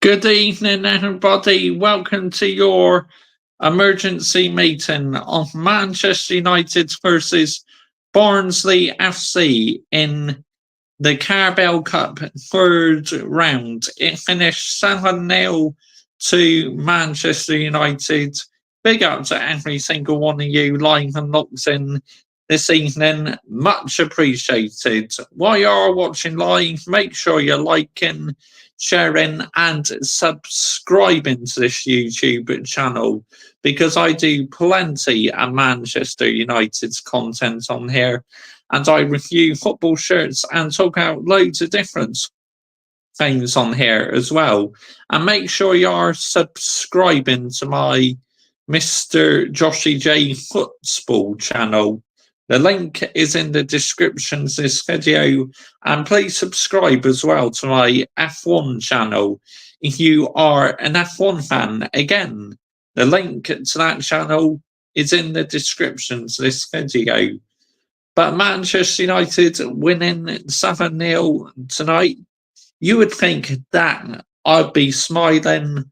Good evening, everybody. Welcome to your emergency meeting of Manchester United versus Barnsley FC in the Carabao Cup third round. It finished 7-0 to Manchester United. Big up to every single one of you live and locked in this evening. Much appreciated. While you are watching live, make sure you're liking, sharing, and subscribing to this YouTube channel because I do plenty of Manchester United's content on here, and I review football shirts and talk about loads of different things on here as well. And make sure you are subscribing to my Mr. Joshy J Football channel. The link is in the description to this video, and please subscribe as well to my F1 channel if you are an F1 fan. Again, the link to that channel is in the description to this video. But Manchester United winning 7-0 tonight, you would think that I'd be smiling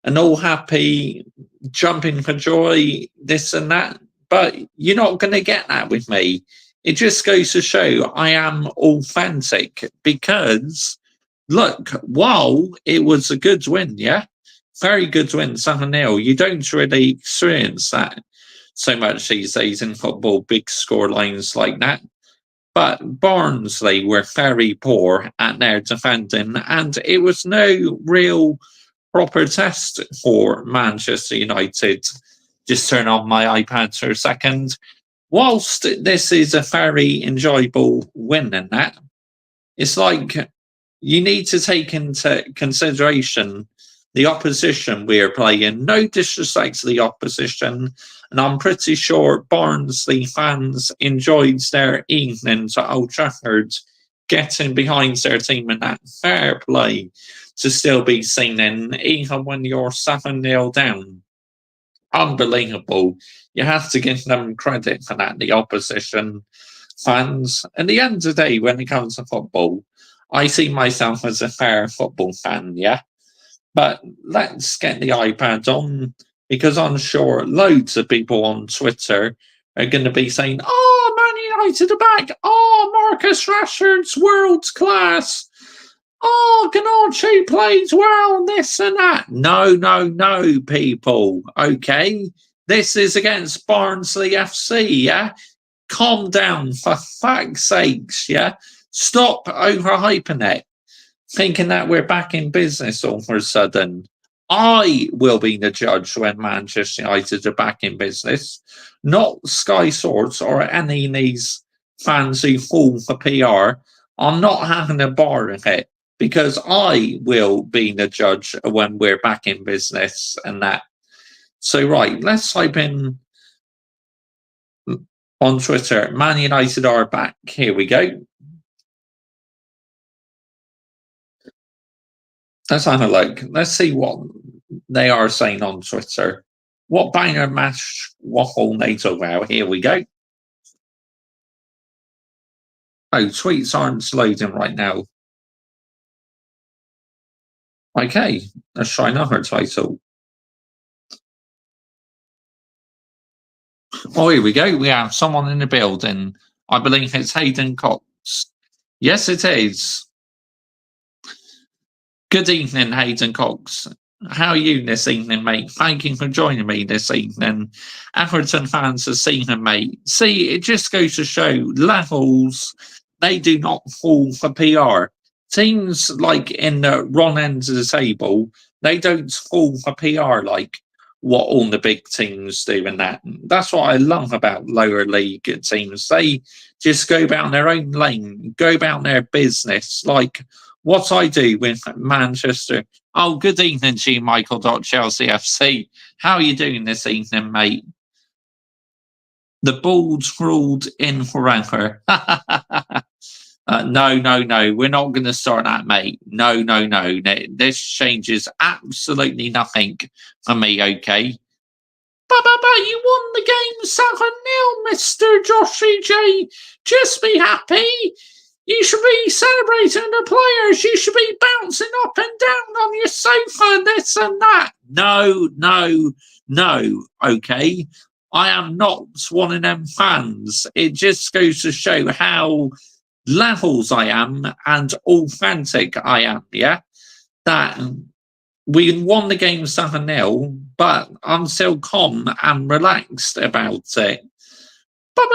and all happy, jumping for joy, this and that. But you're not going to get that with me. It just goes to show I am authentic because, look, while it was a good win, yeah? Very good win, 7-0. You don't really experience that so much these days in football, big score lines like that. But Barnsley were very poor at their defending, and it was no real proper test for Manchester United. Just turn on my iPad for a second. Whilst this is a very enjoyable win in that, it's like you need to take into consideration the opposition we are playing. No disrespect to the opposition, and I'm pretty sure Barnsley fans enjoyed their evening to Old Trafford, getting behind their team in that fair play to still be seen in, even when you're 7-0 down. Unbelievable. You have to give them credit for that, the opposition fans. At the end of the day, when it comes to football, I see myself as a fair football fan, yeah? But let's get the iPad on, because I'm sure loads of people on Twitter are going to be saying, oh, Man United are back. Oh, Marcus Rashford's world class. Oh, Ganacho plays well, this and that. No, people. Okay. This is against Barnsley FC, yeah? Calm down, for fuck's sakes, yeah? Stop overhyping it, thinking that we're back in business all of a sudden. I will be the judge when Manchester United are back in business, not Sky Sports or any of these fans who fall for PR. I'm not having a bar of it, because I will be the judge when we're back in business and that. So, right, let's type in on Twitter, Man United are back. Here we go. Let's have a look. Let's see what they are saying on Twitter. What banger match waffle NATO wow. Here we go. Oh, tweets aren't loading right now. Okay, let's try another title. Oh, here we go. We have someone in the building. I believe it's Hayden Cox. Yes, it is. Good evening, Hayden Cox. How are you this evening, mate? Thank you for joining me this evening. Everton fans are seeing, mate. See, it just goes to show levels, they do not fall for PR. Teams like in the wrong end of the table, they don't fall for PR like what all the big teams do in that. That's what I love about lower league teams. They just go about their own lane, go about their business, like what I do with Manchester. Oh, good evening to you, Michael.Chelsea FC. How are you doing this evening, mate? The Bulls ruled in forever. No. We're not going to start that, mate. No. This changes absolutely nothing for me, okay? But you won the game 7-0, Mr. Joshy J. Just be happy. You should be celebrating the players. You should be bouncing up and down on your sofa, this and that. No, no, no, okay? I am not one of them fans. It just goes to show how levels I am and authentic I am, yeah? That we won the game 7-0, but I'm still calm and relaxed about it. But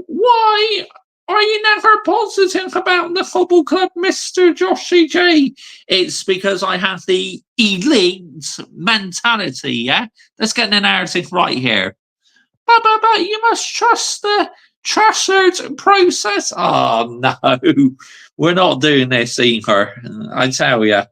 why are you never positive about the football club, Mr. Joshy J? It's because I have the elite mentality, yeah? Let's get the narrative right here. But you must trust the Trafford process. Oh, no. We're not doing this either, I tell you.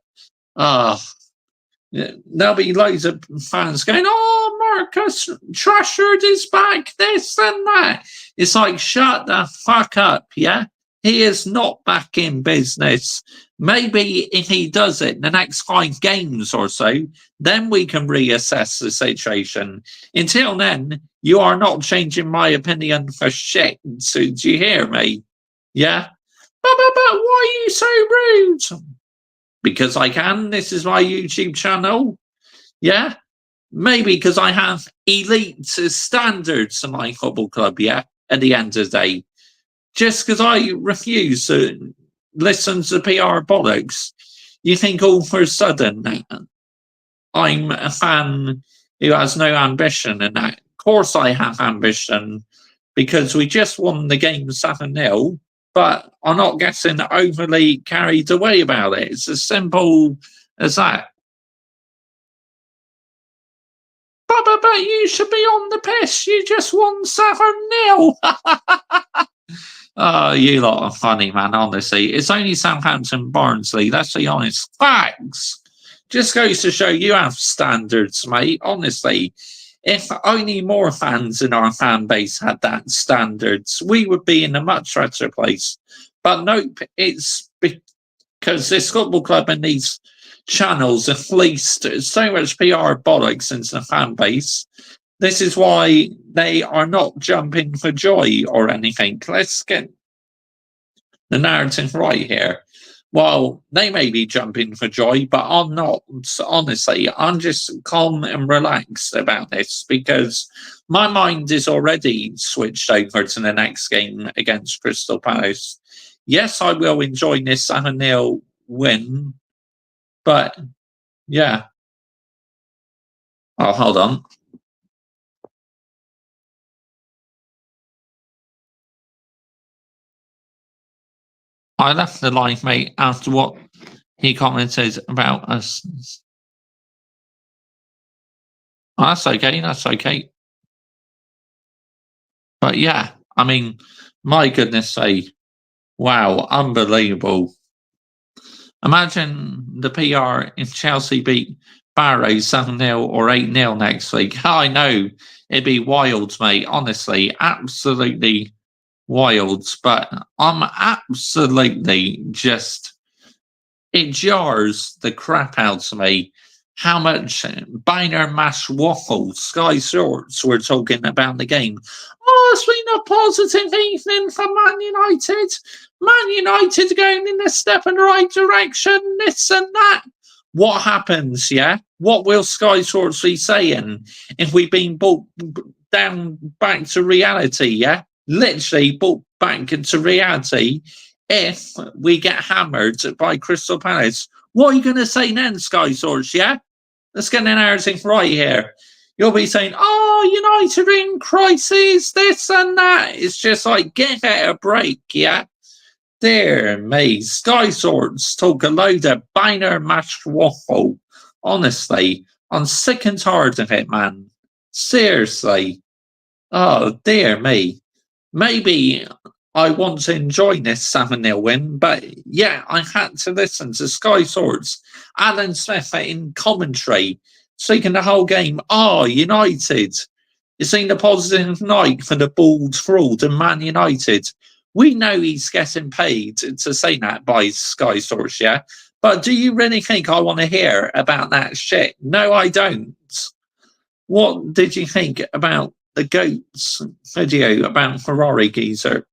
There'll be loads of fans going, oh, Marcus Rashford is back, this and that. It's like, shut the fuck up, yeah? He is not back in business. Maybe if he does it in the next 5 games or so, then we can reassess the situation. Until then, you are not changing my opinion for shit. So, do you hear me? Yeah? But why are you so rude? Because I can. This is my YouTube channel. Yeah? Maybe because I have elite standards in my football club, yeah? At the end of the day. Just because I refuse to listen to PR bollocks, you think all of a sudden I'm a fan who has no ambition, and that. Of course I have ambition, because we just won the game 7-0, but I'm not getting overly carried away about it. It's as simple as that. But you should be on the piss. You just won 7-0. Oh, you lot are funny, man, honestly. It's only Southampton Barnsley. That's the honest facts. Just goes to show you have standards, mate. Honestly, if only more fans in our fan base had that standards, we would be in a much better place. But nope, it's because this football club and these channels have fleeced so much PR bollocks into the fan base. This is why they are not jumping for joy or anything. Let's get the narrative right here. Well, they may be jumping for joy, but I'm not. Honestly, I'm just calm and relaxed about this because my mind is already switched over to the next game against Crystal Palace. Yes, I will enjoy this 7-0 win, but yeah. Oh, hold on. I left the live, mate, after what he commented about us. Oh, that's okay, that's okay. But yeah, I mean, my goodness sake. Wow, unbelievable. Imagine the PR if Chelsea beat Barrow 7-0 or 8-0 next week. I know, it'd be wild, mate. Honestly, absolutely wild. But I'm absolutely just... It jars the crap out of me how much Biner Mash Waffle Sky Shorts were talking about the game. Oh, it's been a positive evening for Man United. Man United going in a step in the right direction, this and that. What happens, yeah? What will Sky Shorts be saying if we've been brought down back to reality, yeah? Literally brought back into reality if we get hammered by Crystal Palace. What are you going to say then, Sky Source, yeah? Let's get the narrative right here. You'll be saying, oh, United in crisis, this and that. It's just like, get a break, yeah? Dear me, Sky Swords talk a load of Biner mashed waffle. Honestly, I'm sick and tired of it, man. Seriously. Oh, dear me. Maybe I want to enjoy this 7-0 win, but yeah, I had to listen to Sky Swords, Alan Smith in commentary, speaking the whole game. Oh, United. It's been a positive night for the bald fraud and Man United. We know he's getting paid to say that by Sky Source, yeah? But do you really think I want to hear about that shit? No, I don't. What did you think about the GOAT's video about Ferrari geezer.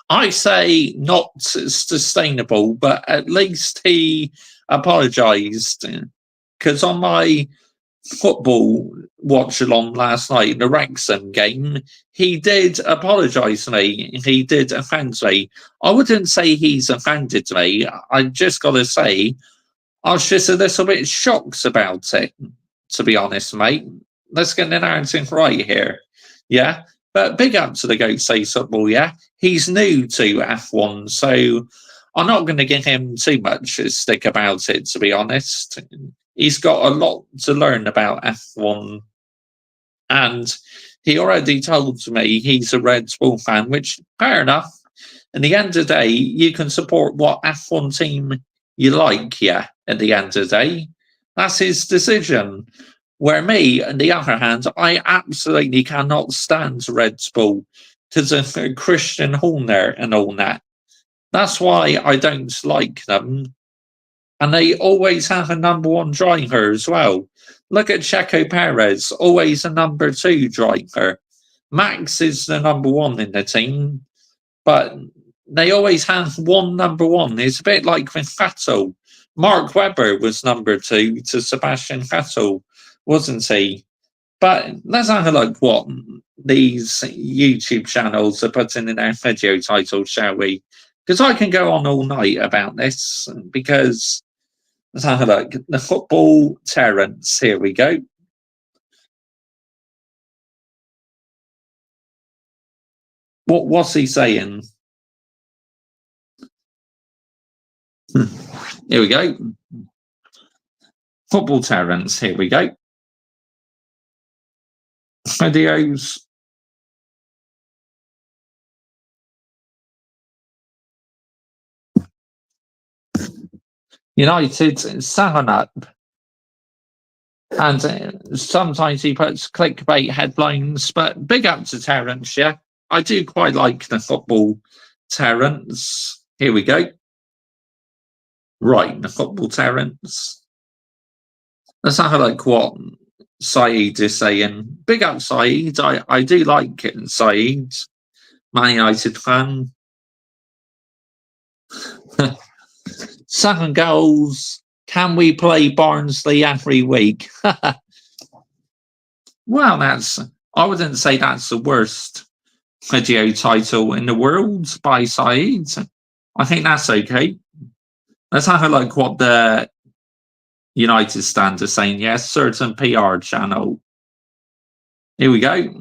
I say not sustainable, but at least he apologised. Because on my football watch along last night, the Wrexham game, he did apologise to me. He did offend me. I wouldn't say he's offended me. I just got to say, I was just a little bit shocked about it, to be honest, mate. Let's get the narrative right here. Yeah. But big up to the Goat Says Football, yeah. He's new to F1, so I'm not going to give him too much stick about it, to be honest. He's got a lot to learn about F1, and he already told me he's a Red Bull fan, which, fair enough. In the end of the day, you can support what F1 team you like, yeah, at the end of the day. That's his decision. Where me, on the other hand, I absolutely cannot stand Red Bull because of Christian Horner and all that. That's why I don't like them. And they always have a number one driver as well. Look at Checo Perez, always a number two driver. Max is the number one in the team, but they always have one number one. It's a bit like with Vettel. Mark Webber was number two to Sebastian Vettel, wasn't he? But let's have a look what these YouTube channels are putting in their video titles, shall we? Because I can go on all night about this, because let's have a look. The Football Terrence, here we go. What's he saying? Here we go. Football Terrence, here we go. Videos. United 7-up. And sometimes he puts clickbait headlines, but big up to Terrence, yeah. I do quite like the Football Terrence. Here we go. Right, the Football Terrence. Let's have a look what Saeed is saying. Big up Saeed. I do like it, Saeed. Man United fan. 7 goals. Can we play Barnsley every week? Well, I wouldn't say that's the worst video title in the world by Saeed. I think that's okay. Let's have a look what the United stand are saying. Yes, certain PR channel. Here we go.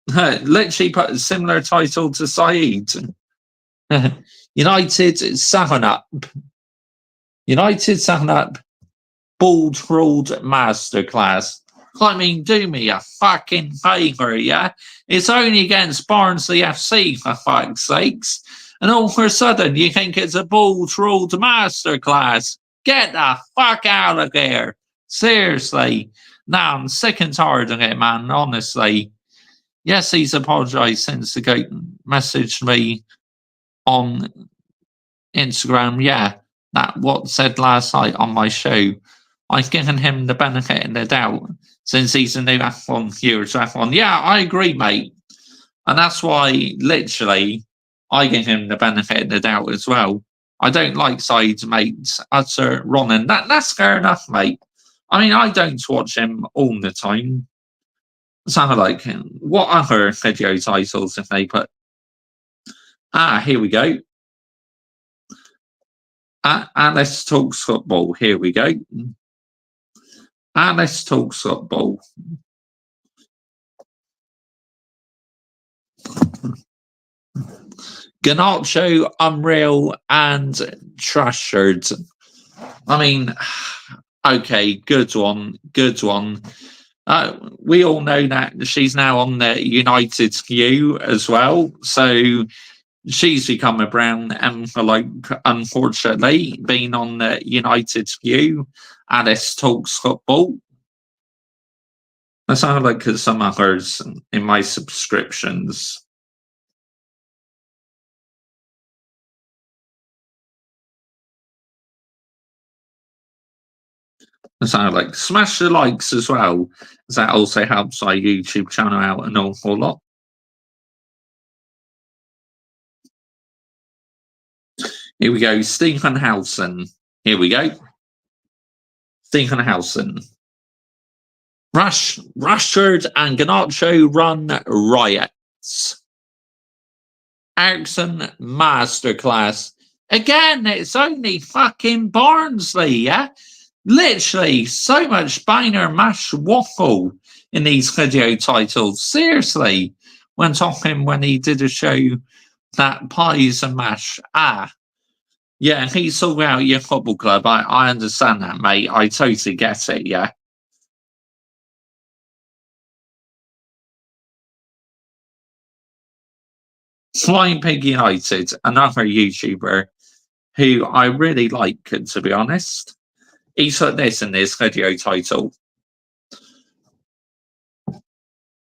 Literally put a similar title to Saeed. United 7-up. United 7-up. Ball trolled masterclass. I mean, do me a fucking favour, yeah? It's only against Barnsley FC, for fuck's sakes. And all of a sudden, you think it's a ball trolled masterclass. Get the fuck out of here. Seriously. Now, I'm sick and tired of it, man, honestly. Yes, he's apologised since the goat messaged me on Instagram. Yeah, that what said last night on my show. I've given him the benefit of the doubt since he's a new F1 viewer to F1. Yeah, I agree, mate. And that's why, literally, I give him the benefit of the doubt as well. I don't like Saeed's mates, utter Ronan. That's fair enough, mate. I mean, I don't watch him all the time. Let's have a look. What other video titles have they put? Here we go. Alice Talks Football. Here we go. Alice Talks Football. Ganacho, Unreal, and Trashard. I mean, okay, good one, good one. We all know that she's now on the United View as well, so she's become a brown envelope, unfortunately, being on the United View. Alice Talks Football. Let's have a look at some others in my subscriptions. So like smash the likes as well. That also helps our YouTube channel out an awful lot. Here we go, Stephen Howson. Here we go. Stephen Howson. Rashford and Garnacho run riots. Ericsson masterclass. Again, it's only fucking Barnsley, yeah? Literally, so much Bainer mash waffle in these video titles. Seriously, when he did a show that pies and mash. Yeah, he's talking about your football club. I understand that, mate. I totally get it, yeah. Flying Pig United, another YouTuber who I really like, to be honest. He's put this in his video title.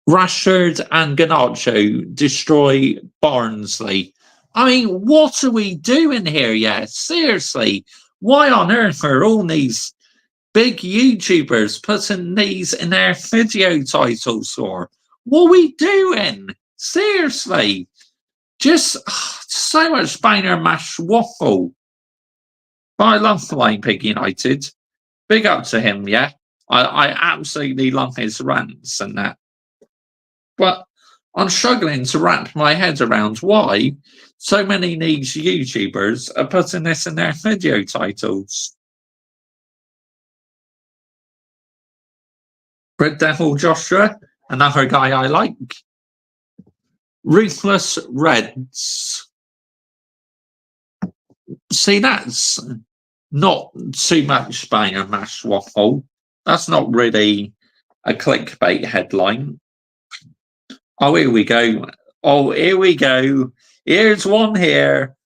Rashford and Garnacho destroy Barnsley. I mean, what are we doing here? Yeah, seriously. Why on earth are all these big YouTubers putting these in their video titles for? What are we doing? Seriously. Just so much Bainer mash waffle. But I love Flying Pig United. Big up to him, yeah. I absolutely love his rants and that. But I'm struggling to wrap my head around why so many niche YouTubers are putting this in their video titles. Red Devil Joshua, another guy I like. Ruthless Reds. See, that's not too much Banger Mash waffle. That's not really a clickbait headline. Oh, here we go. Oh, here we go. Here's one here.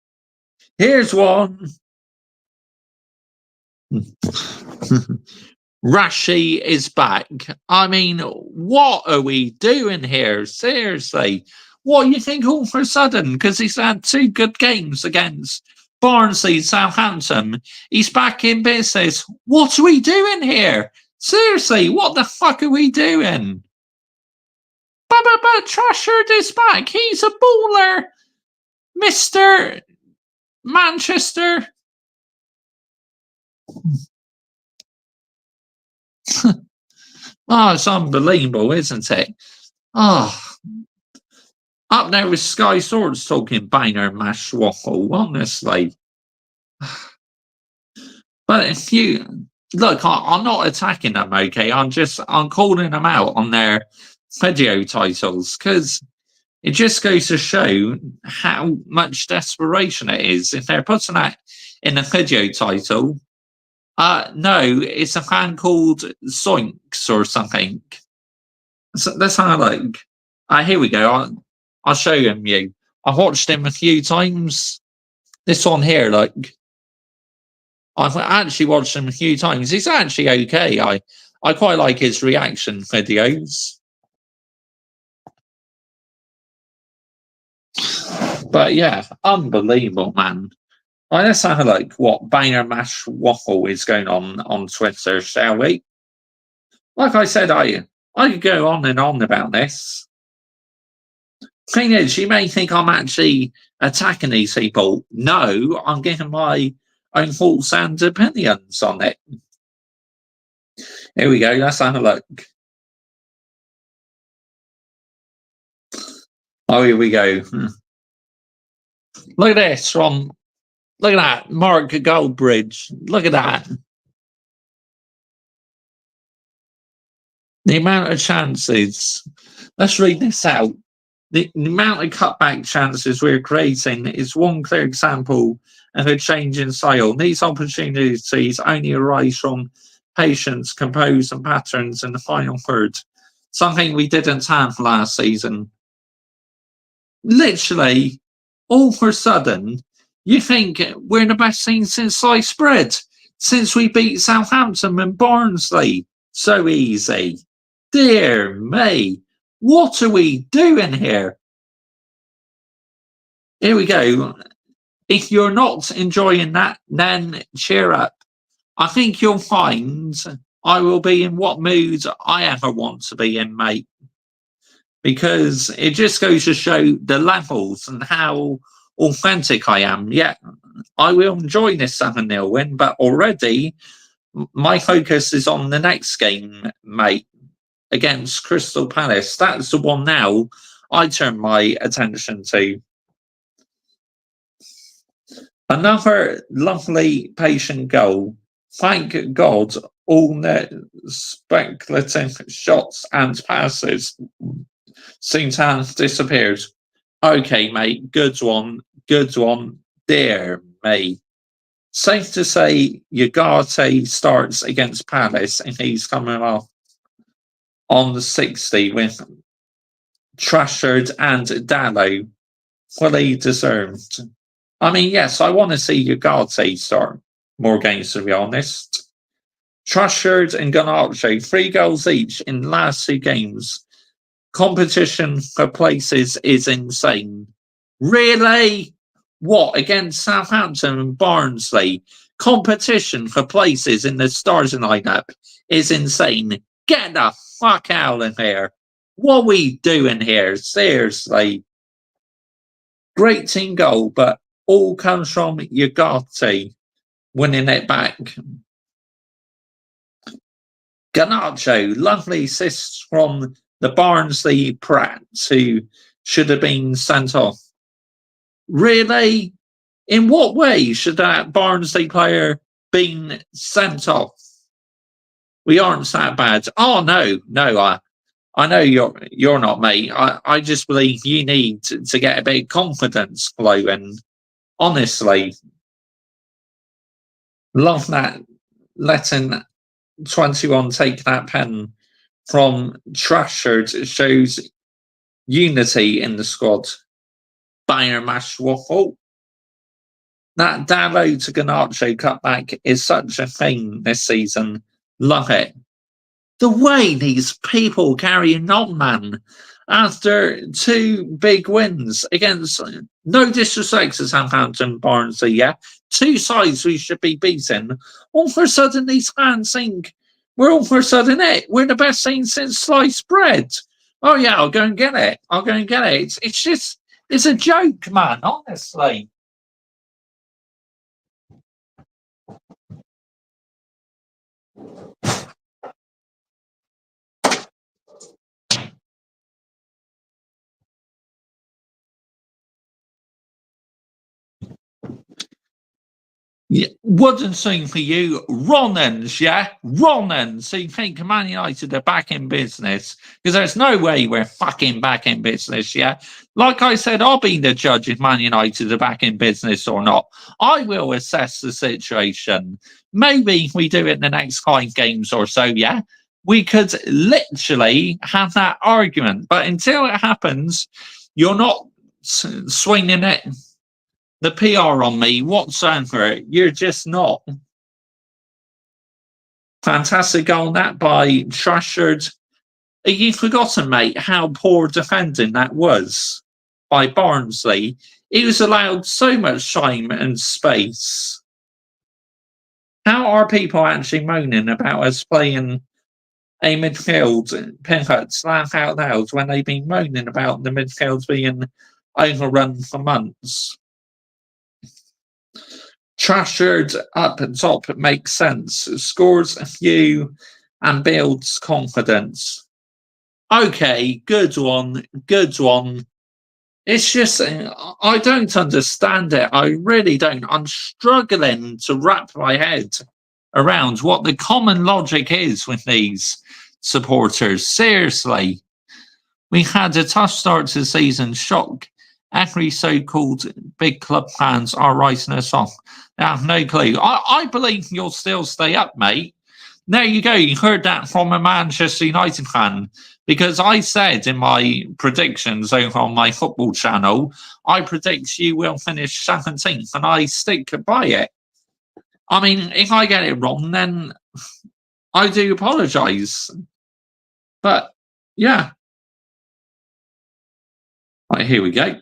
Here's one. Rashi is back. I mean, what are we doing here? Seriously. What do you think all of a sudden? Because he's had 2 good games against Barnsley, Southampton. He's back in business. What are we doing here? Seriously, what the fuck are we doing? But Trashford is back. He's a baller. Mr. Manchester. Oh, it's unbelievable, isn't it? Oh. Up there with Sky Swords talking Bainer mash waffle, honestly. But if you look, I'm not attacking them, okay? I'm calling them out on their video titles because it just goes to show how much desperation it is. If they're putting that in a video title, no, it's a fan called Zoinks or something. So that's how I like. Here we go. I'll show him you. I've watched him a few times. This one here, I've actually watched him a few times. He's actually okay. I quite like his reaction videos. But yeah, unbelievable, man. Let's have a look what Bainer Mash Waffle is going on Twitter, shall we? Like I said, I could go on and on about this. Thing is, you may think I'm actually attacking these people. No, I'm giving my own thoughts and opinions on it. Here we go. Let's have a look. Oh, here we go. Look at this from. Look at that, Mark Goldbridge. Look at that. The amount of chances. Let's read this out. The amount of cutback chances we're creating is one clear example of a change in style. These opportunities only arise from patience, compose, and patterns in the final third. Something we didn't have last season. Literally, all of a sudden, you think we're in the best team since sliced bread, since we beat Southampton and Barnsley so easy. Dear me. What are we doing here? Here we go. If you're not enjoying that, then cheer up. I think you'll find I will be in what mood I ever want to be in, mate. Because it just goes to show the levels and how authentic I am. Yeah, I will enjoy this 7-0 win, but already my focus is on the next game, mate, against Crystal Palace. That's the one now I turn my attention to. Another lovely patient goal. Thank God all the speculative shots and passes seem to have disappeared. Okay, mate, good one, good one. Dear me. Safe to say Ugarte starts against Palace and he's coming off on the 60 with Trashard and Dallo. Fully deserved. I mean, yes, I want to see Ugarte start more games, to be honest. Trashard and Garnacho, 3 goals each in the last 2 games. Competition for places is insane. Really? What, against Southampton and Barnsley? Competition for places in the starting lineup is insane. Get the fuck out of here. What are we doing here? Seriously. Great team goal, but all comes from Ugarte winning it back. Garnacho, lovely assists from the Barnsley Pratt, who should have been sent off. Really? In what way should that Barnsley player been sent off? We aren't that bad. Oh no, I know you're not, mate. I just believe you need to get a bit of confidence flowing. Honestly, love that letting 21 take that pen from Trashard. It shows unity in the squad. Bayern mash waffle. That Dallo to Garnacho cutback is such a thing this season. Love it. The way these people carry on, man, after 2 big wins against, no disrespect to Southampton, Barnsley, yeah, 2 sides we should be beating. All of a sudden, these fans think we're all of a sudden it. We're the best thing since sliced bread. Oh yeah, I'll go and get it. I'll go and get it. It's just, it's a joke, man, honestly. Yeah, wouldn't seem for you, Ronans, yeah? Ronans. So you think Man United are back in business? Because there's no way we're fucking back in business, yeah? Like I said, I'll be the judge if Man United are back in business or not. I will assess the situation. Maybe we do it in the next 5 games or so, yeah? We could literally have that argument. But until it happens, you're not swinging it the PR on me whatsoever. You're just not. Fantastic goal that by Trashard. You've forgotten, mate, how poor defending that was by Barnsley. He was allowed so much time and space. How are people actually moaning about us playing a midfield pivot laugh out loud when they've been moaning about the midfield being overrun for months? Trashard up top makes sense, scores a few and builds confidence. Okay, good one, good one. It's just, I don't understand it. I really don't. I'm struggling to wrap my head around what the common logic is with these supporters. Seriously. We had a tough start to the season. Shock. Every so-called big club fans are writing us off. I have no clue. I believe you'll still stay up, mate. There you go. You heard that from a Manchester United fan. Because I said in my predictions over on my football channel, I predict you will finish 17th, and I stick by it. I mean, if I get it wrong, then I do apologise. But, yeah. Right, here we go.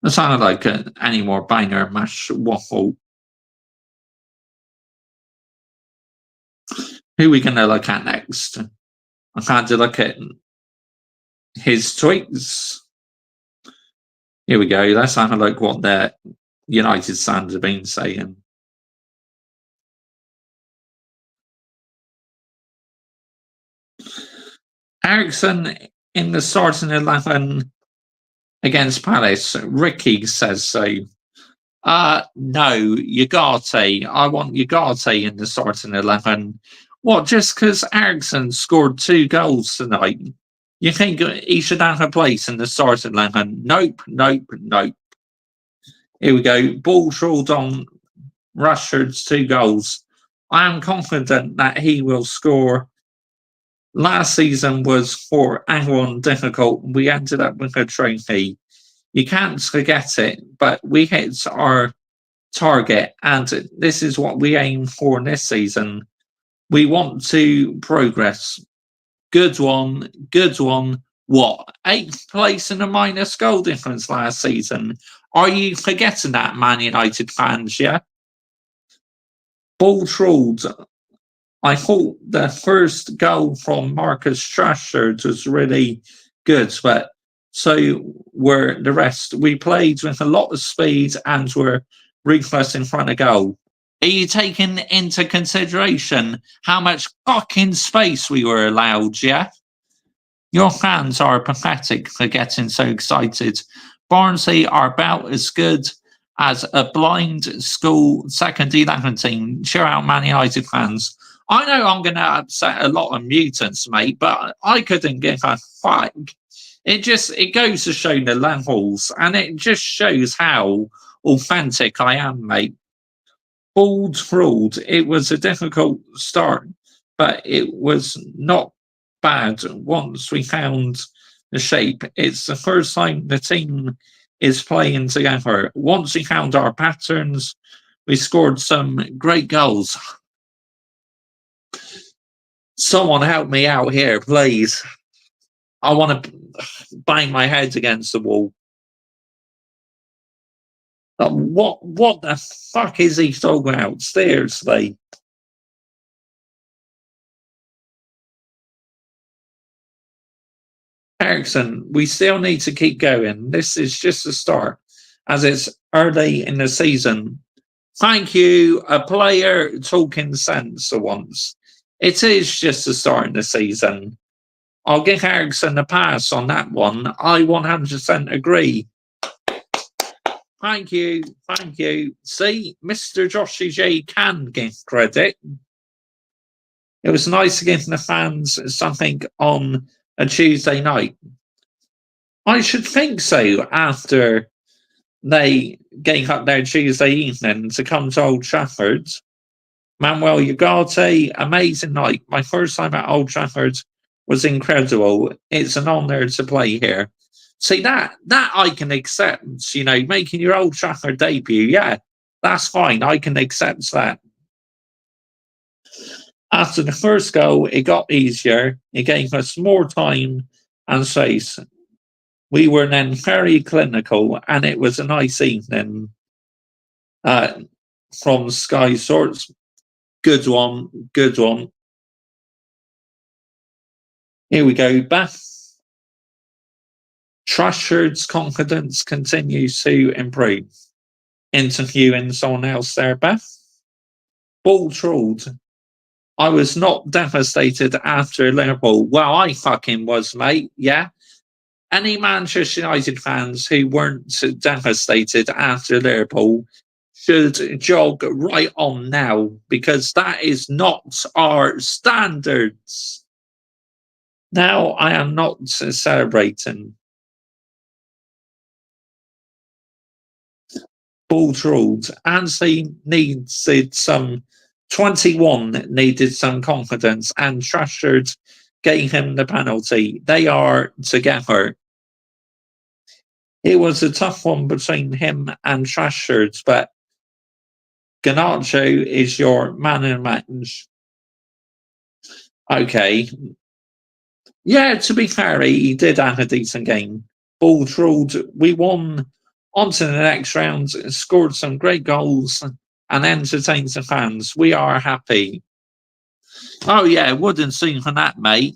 That sounded like any more banger mash waffle. Who are we going to look at next? I've had to look at his tweets. Here we go. Let's have a look what the United fans have been saying. Ericsson in the starting 11 against Palace. Ricky says so. No, Ugarte. I want Ugarte in the starting 11. What, just because Ericsson scored 2 goals tonight? You think he should have a place in the starting 11? Nope, nope, nope. Here we go. Ball ruled on Rashford's 2 goals. I am confident that he will score. Last season was for everyone difficult. We ended up with a trophy. You can't forget it, but we hit our target, and this is what we aim for this season. We want to progress. Good one, good one. What? 8th place in a minus goal difference last season. Are you forgetting that, Man United fans, yeah? Ball ruled. I thought the first goal from Marcus Rashford was really good, but so were the rest. We played with a lot of speed and were ruthless in front of goal. Are you taking into consideration how much fucking space we were allowed, yeah? Your fans are pathetic for getting so excited. Barnsley are about as good as a blind school second 11 team. Cheer out, Man United fans. I know I'm going to upset a lot of mutants, mate, but I couldn't give a fuck. It goes to show the levels, and it just shows how authentic I am, mate. Bald ruled. It was a difficult start, but it was not bad once we found the shape. It's the first time the team is playing together. Once we found our patterns, we scored some great goals. Someone help me out here, please. I want to bang my head against the wall. What the fuck is he talking about? Seriously. Ericsson, we still need to keep going. This is just a start, as it's early in the season. Thank you, a player talking sense for once. It is just a start in the season. I'll give Ericsson a pass on that one. I 100% agree. Thank you, thank you. See, Mr. Joshy J can give credit. It was nice to give the fans something on a Tuesday night. I should think so after they gave up their Tuesday evening to come to Old Trafford. Manuel Ugarte, amazing night. My first time at Old Trafford was incredible. It's an honour to play here. See, that I can accept, making your Old Trafford debut. Yeah, that's fine. I can accept that. After the first goal, it got easier. It gave us more time and space. We were then very clinical, and it was a nice evening. From Sky Sports. Good one, good one. Here we go, Beth. Rashford's confidence continues to improve. Interviewing someone else there, Beth. Ball trolled. I was not devastated after Liverpool. Well, I fucking was, mate. Yeah. Any Manchester United fans who weren't devastated after Liverpool should jog right on now, because that is not our standards. Now I am not celebrating. Ball ruled. Ansley needed some 21 needed some confidence, and Rashford gave him the penalty. They are together. It was a tough one between him and Rashford, but Garnacho is your man in match. Okay. Yeah, to be fair, he did have a decent game. Ball ruled. We won on to the next round, scored some great goals, and entertained the fans. We are happy. Oh, yeah, it wouldn't seem for that, mate.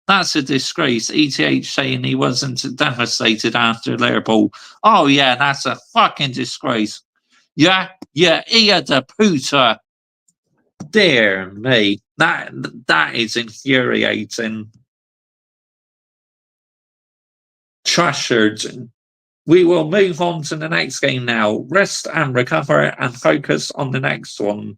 That's a disgrace. ETH saying he wasn't devastated after Liverpool. Oh, yeah, that's a fucking disgrace. Yeah, yeah, ear the puta. Dear me. That is infuriating. Trashed. We will move on to the next game now. Rest and recover and focus on the next one.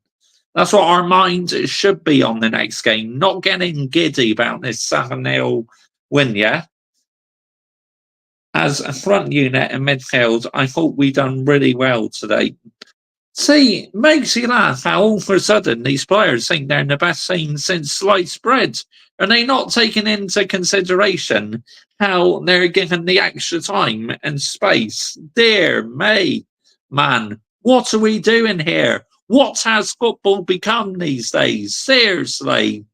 That's what our mind should be on the next game, not getting giddy about this 7-0 win, yeah? As a front unit and midfield, I thought we done really well today. See, makes you laugh how all of a sudden these players think they're in the best team since sliced bread. Are they not taking into consideration how they're given the extra time and space? Dear me, man, what are we doing here? What has football become these days? Seriously.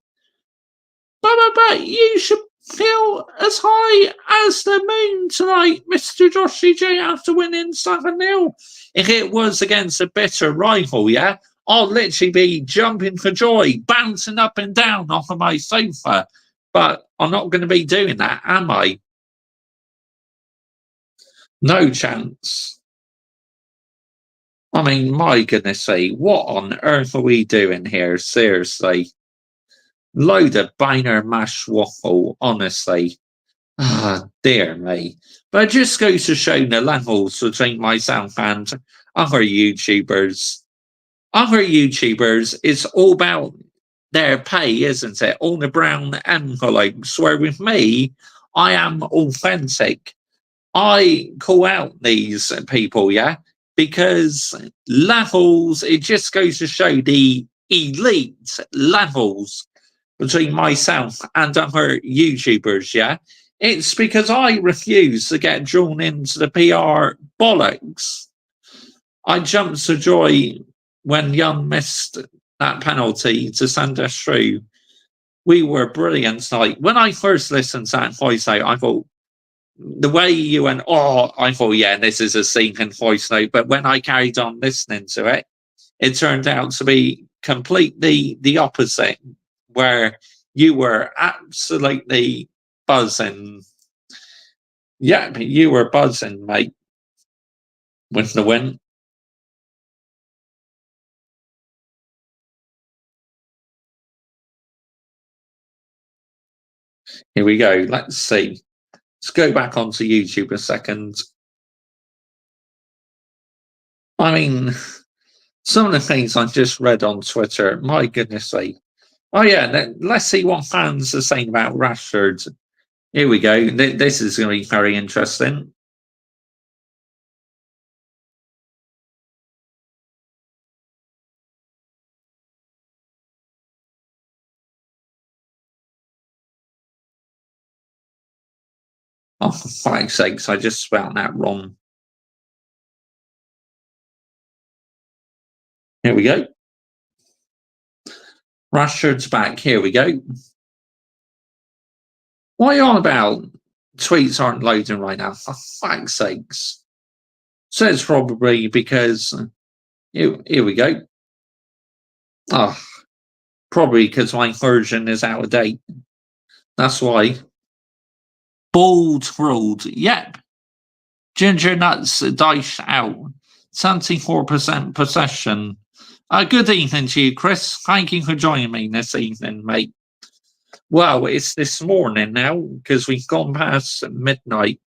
But you should feel as high as the moon tonight, Mr. Joshy J, after winning 7-0. If it was against a bitter rival, yeah, I'll literally be jumping for joy, bouncing up and down off of my sofa. But I'm not going to be doing that, am I? No chance. I mean, my goodness sake, what on earth are we doing here? Seriously. Load of banger mash waffle, honestly. Ah, dear me. But it just goes to show the levels between myself and other YouTubers. Other YouTubers, it's all about their pay, isn't it? All the brown envelopes. Where with me, I am authentic. I call out these people, yeah, because levels, it just goes to show the elite levels between myself and other YouTubers, yeah. It's because I refuse to get drawn into the PR bollocks. I jumped to joy when Young missed that penalty to send us through. We were brilliant tonight. When I first listened to that voice note, I thought, the way you went, oh, I thought, yeah, this is a singing voice note. But when I carried on listening to it, it turned out to be completely the opposite, where you were absolutely buzzing. Yeah, you were buzzing, mate, with the win. Here we go. Let's see. Let's go back onto YouTube a second. I mean, some of the things I just read on Twitter, my goodness sake. Oh, yeah, let's see what fans are saying about Rashford. Here we go. This is going to be very interesting. Oh, for fuck's sakes, I just spelled that wrong. Here we go. Rashford's back. Here we go. What are you on about? Tweets aren't loading right now. For fuck's sakes. So it's probably because. Here we go. Oh, probably because my version is out of date. That's why. Bald ruled. Yep. Ginger nuts dice out. 74% possession. Good evening to you, Chris. Thank you for joining me this evening, mate. Well, it's this morning now because we've gone past midnight.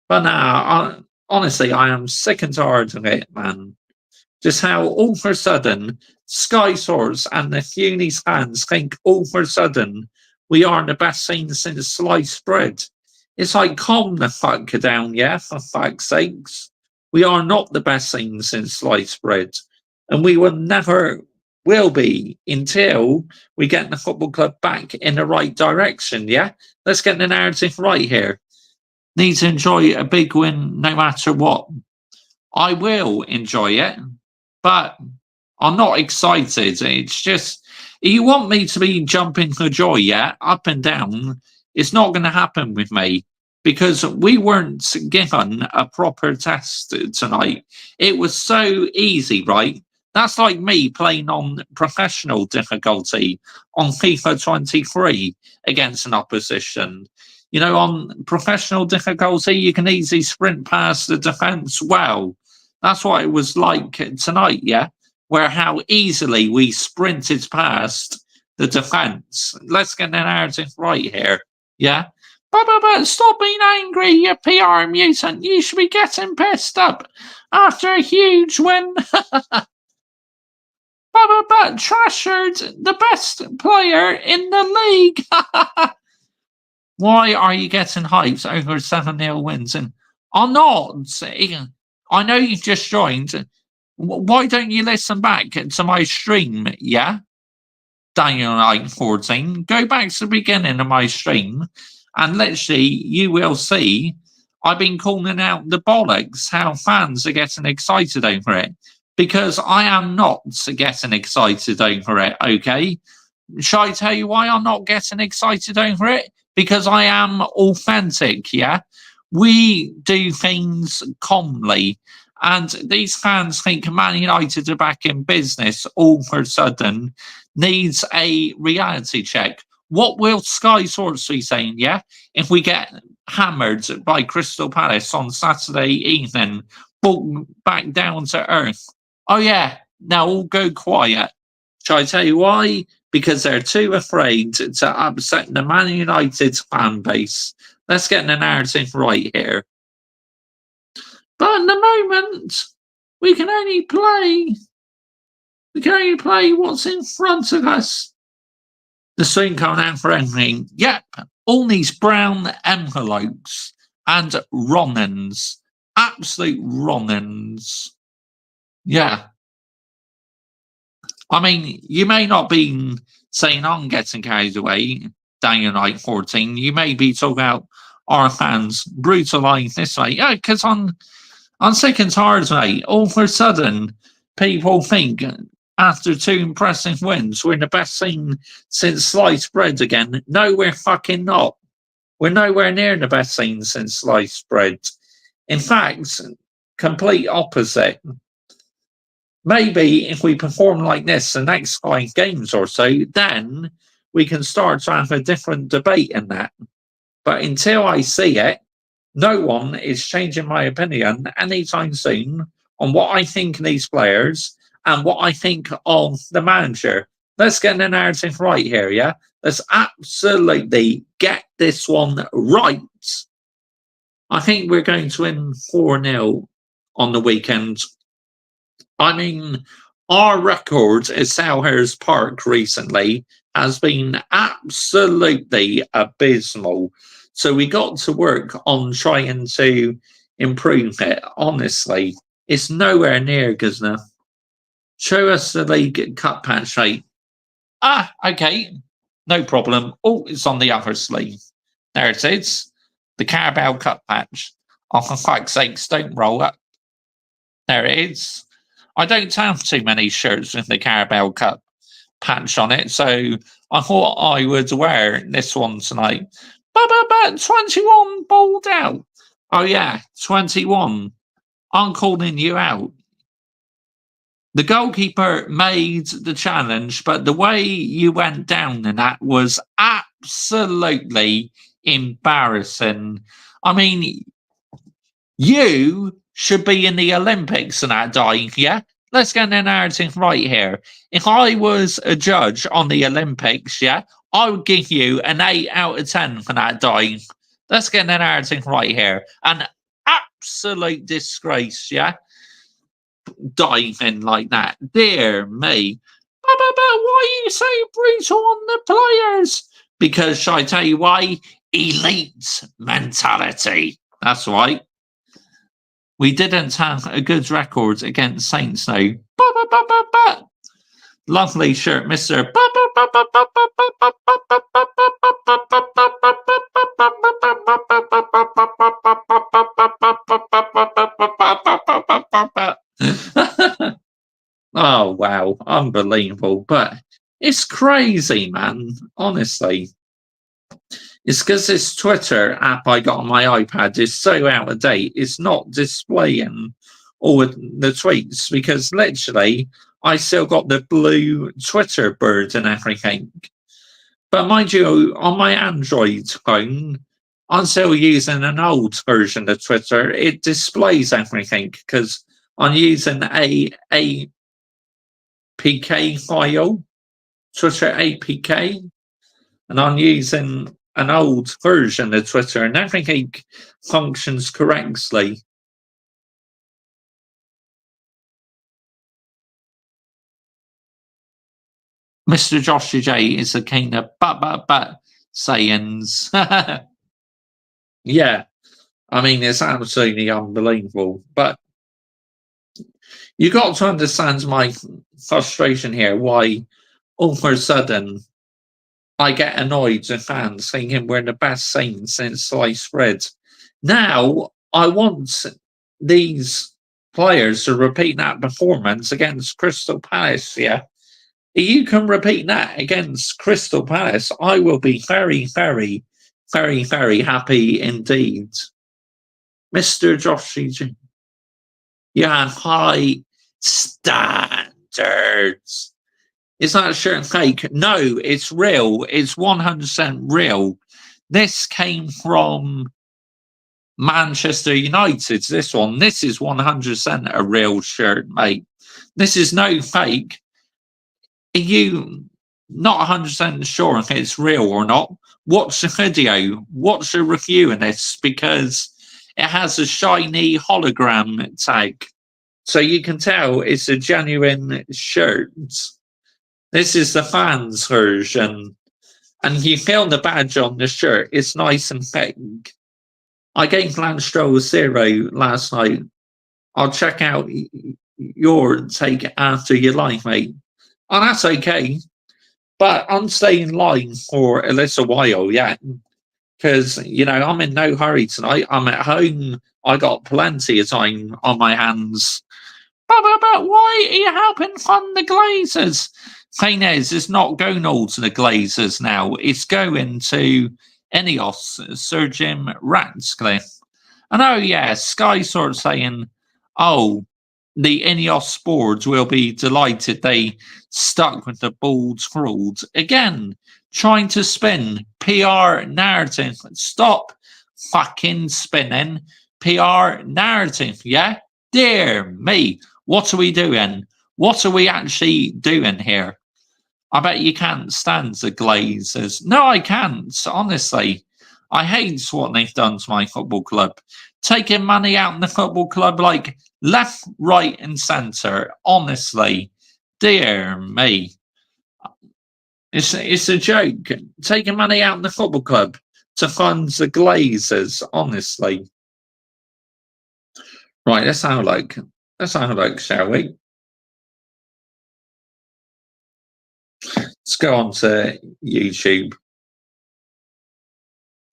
But now, honestly, I am sick and tired of it, man. Just how all of a sudden Sky Source and the Funis fans think all of a sudden we are the best scene since sliced bread. It's like, calm the fuck down, yeah, for fuck's sakes. We are not the best scene since sliced bread. And we will never will be until we get the football club back in the right direction, yeah? Let's get the narrative right here. Need to enjoy a big win no matter what. I will enjoy it, but I'm not excited. It's just, you want me to be jumping for joy, yeah? Up and down. It's not going to happen with me because we weren't given a proper test tonight. It was so easy, right? That's like me playing on professional difficulty on FIFA 23 against an opposition. You know, on professional difficulty, you can easily sprint past the defence well. That's what it was like tonight, yeah? Where how easily we sprinted past the defence. Let's get the narrative right here, yeah? But stop being angry, you PR mutant. You should be getting pissed up after a huge win. But Trashard, the best player in the league. Why are you getting hyped over 7-0 wins? And I'm not. I know you've just joined. Why don't you listen back to my stream, yeah? Daniel Knight 14. Go back to the beginning of my stream, and literally you will see I've been calling out the bollocks, how fans are getting excited over it. Because I am not getting excited over it, okay? Shall I tell you why I'm not getting excited over it? Because I am authentic, yeah? We do things calmly, and these fans think Man United are back in business all of a sudden needs a reality check. What will Sky Sports be saying, yeah? If we get hammered by Crystal Palace on Saturday evening, brought back down to earth. Oh, yeah, now all go quiet. Shall I tell you why? Because they're too afraid to upset the Man United fan base. Let's get the narrative right here. But at the moment, we can only play what's in front of us. The soon coming out for everything. Yep, all these brown envelopes and Ronans. Absolute Ronans. Yeah. I mean, you may not be saying I'm getting carried away, Daniel Knight 14. You may be talking about our fans brutalised this way. Yeah, because I'm sick and tired, mate. All of a sudden, people think after 2 impressive wins, we're in the best scene since sliced bread again. No, we're fucking not. We're nowhere near the best scene since sliced bread. In fact, complete opposite. Maybe if we perform like this the next 5 games or so, then we can start to have a different debate in that. But until I see it, no one is changing my opinion anytime soon on what I think of these players and what I think of the manager. Let's get the narrative right here, yeah? Let's absolutely get this one right. I think we're going to win 4-0 on the weekend. I mean, our record at Selhurst Park recently has been absolutely abysmal. So we got to work on trying to improve it. Honestly, it's nowhere near good enough. Show us the League Cup patch, mate. Ah, okay. No problem. Oh, it's on the other sleeve. There it is. The Carabao Cup patch. Oh, for fuck's sakes, don't roll up. There it is. I don't have too many shirts with the Carabao Cup patch on it, so I thought I would wear this one tonight. But 21 balled out. Oh yeah, 21. I'm calling you out. The goalkeeper made the challenge, but the way you went down in that was absolutely embarrassing. I mean, you should be in the Olympics and that dying, yeah? Let's get the narrative right here. If I was a judge on the Olympics, yeah, I would give you an 8 out of 10 for that dying. Let's get the narrative right here. An absolute disgrace, yeah? Diving like that. Dear me. But why are you so brutal on the players? Because, shall I tell you why? Elite mentality. That's right. We didn't have a good record against Saints, though. But. Lovely shirt, Mr. Oh, wow. Unbelievable. But it's crazy, man. Honestly. It's because this Twitter app I got on my iPad is so out of date. It's not displaying all the tweets because literally I still got the blue Twitter bird and everything. But mind you, on my Android phone, I'm still using an old version of Twitter. It displays everything because I'm using a APK file, Twitter APK, and I'm using an old version of Twitter, and everything functions correctly. Mr. Joshua J is the king of but sayings. Yeah, I mean, it's absolutely unbelievable. But you got to understand my frustration here, why all of a sudden I get annoyed with fans thinking we're the best team since sliced bread. Now, I want these players to repeat that performance against Crystal Palace, yeah? If you can repeat that against Crystal Palace, I will be very, very, very, very happy indeed. Mr. Josh, you have high standards. Is that shirt fake? No, it's real. It's 100% real. This came from Manchester United. This one. This is 100% a real shirt, mate. This is no fake. Are you not 100% sure if it's real or not? Watch the video. Watch the review of this because it has a shiny hologram tag. So you can tell it's a genuine shirt. This is the fans version. And you feel the badge on the shirt. It's nice and thick. I gave Lance Stroll 0 last night. I'll check out your take after you like, mate. Oh, that's okay. But I'm staying live for a little while, yeah. Because, you know, I'm in no hurry tonight. I'm at home. I got plenty of time on my hands. But why are you helping fund the Glazers? Thing is, it's not going all to the Glazers now. It's going to Ineos, Sir Jim Ratcliffe. And oh, yeah, Sky sort of saying, oh, the Ineos boards will be delighted they stuck with the bald fraud. Again, trying to spin PR narrative. Stop fucking spinning PR narrative, yeah? Dear me, what are we doing? What are we actually doing here? I bet you can't stand the Glazers. No, I can't, honestly. I hate what they've done to my football club. Taking money out in the football club like left, right, and centre. Honestly, dear me. It's a joke. Taking money out in the football club to fund the Glazers, honestly. Right, let's have a look. Let's have a look, shall we? Let's go on to YouTube.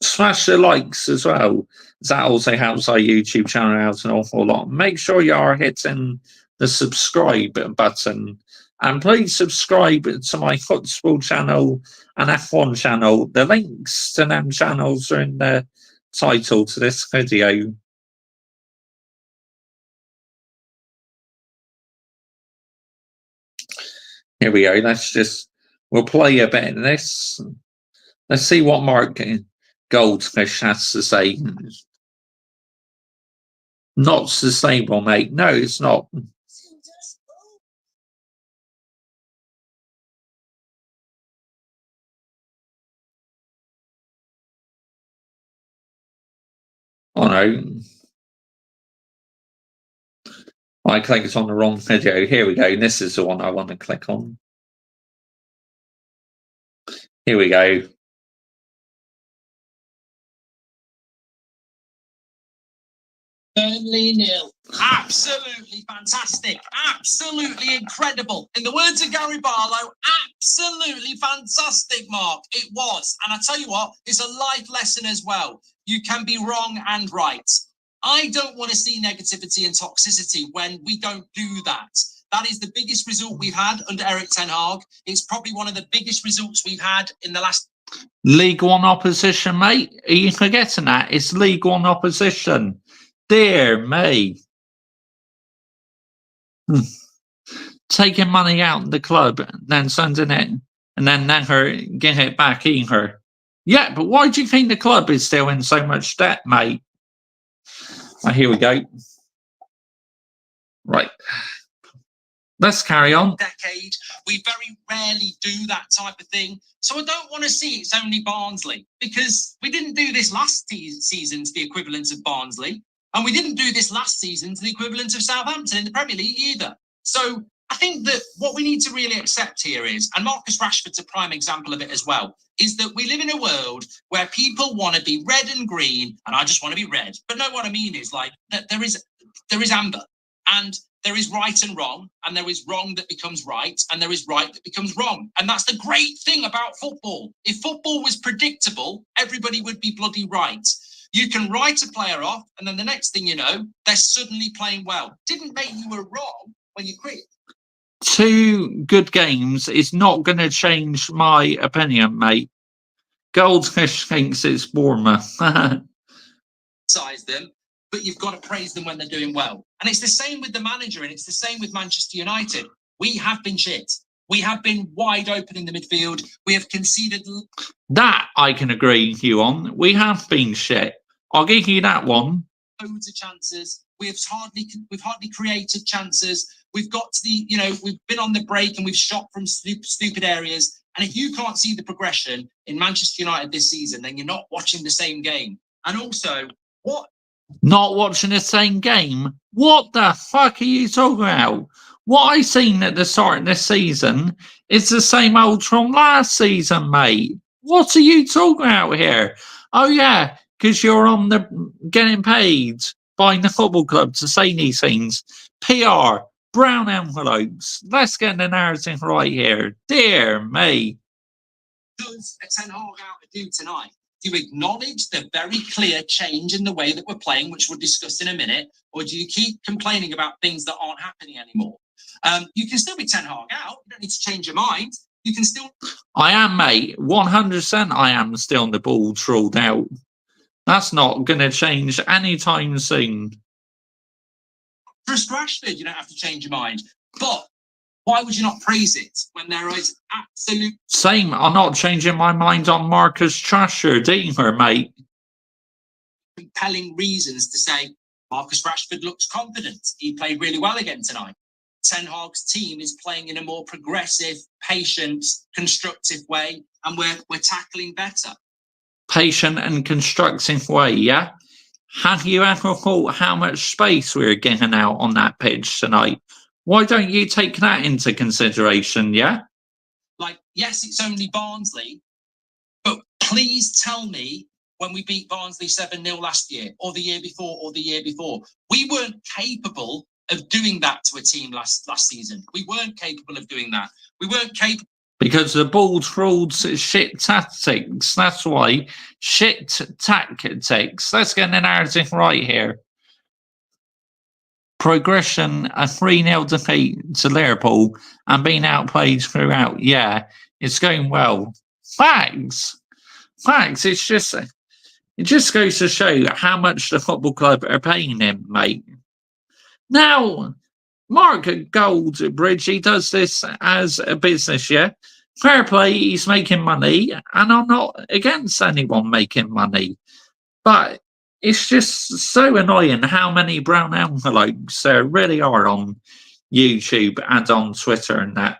Smash the likes as well. That also helps our YouTube channel out an awful lot. Make sure you are hitting the subscribe button. And please subscribe to my football channel and F1 channel. The links to them channels are in the title to this video. Here we go. We'll play a bit of this. Let's see what Mark Goldfish has to say. Not sustainable, mate. No, it's not. Oh no. I clicked on the wrong video. Here we go. This is the one I want to click on. Here we go. Burnley 0. Absolutely fantastic. Absolutely incredible. In the words of Gary Barlow, absolutely fantastic, Mark. It was. And I tell you what, it's a life lesson as well. You can be wrong and right. I don't want to see negativity and toxicity when we don't do that. That is the biggest result we've had under Erik ten Hag. It's probably one of the biggest results we've had in the last... League One opposition, mate. Are you forgetting that? It's League One opposition. Dear me. Taking money out of the club, then sending it, and then never getting it back either. Yeah, but why do you think the club is still in so much debt, mate? Here we go. Right. Let's carry on. Decade. We very rarely do that type of thing. So I don't want to see it's only Barnsley, because we didn't do this last season to the equivalent of Barnsley. And we didn't do this last season to the equivalent of Southampton in the Premier League either. So I think that what we need to really accept here is, and Marcus Rashford's a prime example of it as well, is that we live in a world where people want to be red and green, and I just want to be red. But no, what I mean is like that there is amber, and there is right and wrong, and there is wrong that becomes right, and there is right that becomes wrong. And that's the great thing about football. If football was predictable, everybody would be bloody right. You can write a player off, and then the next thing you know, they're suddenly playing well. Didn't make you were wrong when you quit. 2 good games is not going to change my opinion, mate. Goldfish thinks it's Bournemouth. Size them, but you've got to praise them when they're doing well. And it's the same with the manager, and it's the same with Manchester United. We have been shit. We have been wide open in the midfield. We have conceded. That I can agree with you on. We have been shit. I'll give you that one. Loads of chances. We've hardly created chances. We've got to the, we've been on the break and we've shot from stupid areas. And if you can't see the progression in Manchester United this season, then you're not watching the same game. And also, what? Not watching the same game? What the fuck are you talking about? What I seen at the start of this season is the same old from last season, mate. What are you talking about here? Oh yeah, because you're on the getting paid by the football club to say these things. PR, brown envelopes. Let's get the narrative right here. Dear me. Does Ten Hag out to do tonight? Do you acknowledge the very clear change in the way that we're playing, which we'll discuss in a minute, or do you keep complaining about things that aren't happening anymore? You can still be Ten Hag out. You don't need to change your mind. You can still. I am, mate. 100% I am still on the ball trolled out. That's not going to change anytime soon. Trust Rashford, you don't have to change your mind. But why would you not praise it when there is absolute... Same, I'm not changing my mind on Marcus Rashford either, mate. Compelling reasons to say Marcus Rashford looks confident. He played really well again tonight. Ten Hag's team is playing in a more progressive, patient, constructive way, and we're tackling better. Patient and constructive way, yeah? Have you ever thought how much space we're getting out on that pitch tonight? Why don't you take that into consideration, yeah? Like, yes, it's only Barnsley, but please tell me when we beat Barnsley 7-0 last year, or the year before, we weren't capable of doing that to a team last season. We weren't capable of doing that. We weren't capable. Because the ball ruled shit tactics. That's why. Shit tactics. Let's get the narrative right here. Progression, a 3-0 defeat to Liverpool and being outplayed throughout. Yeah, it's going well. Facts. It just goes to show how much the football club are paying him, mate. Now, Mark Goldbridge, he does this as a business, yeah? Fair play, he's making money, and I'm not against anyone making money. But it's just so annoying how many brown envelopes there really are on YouTube and on Twitter and that.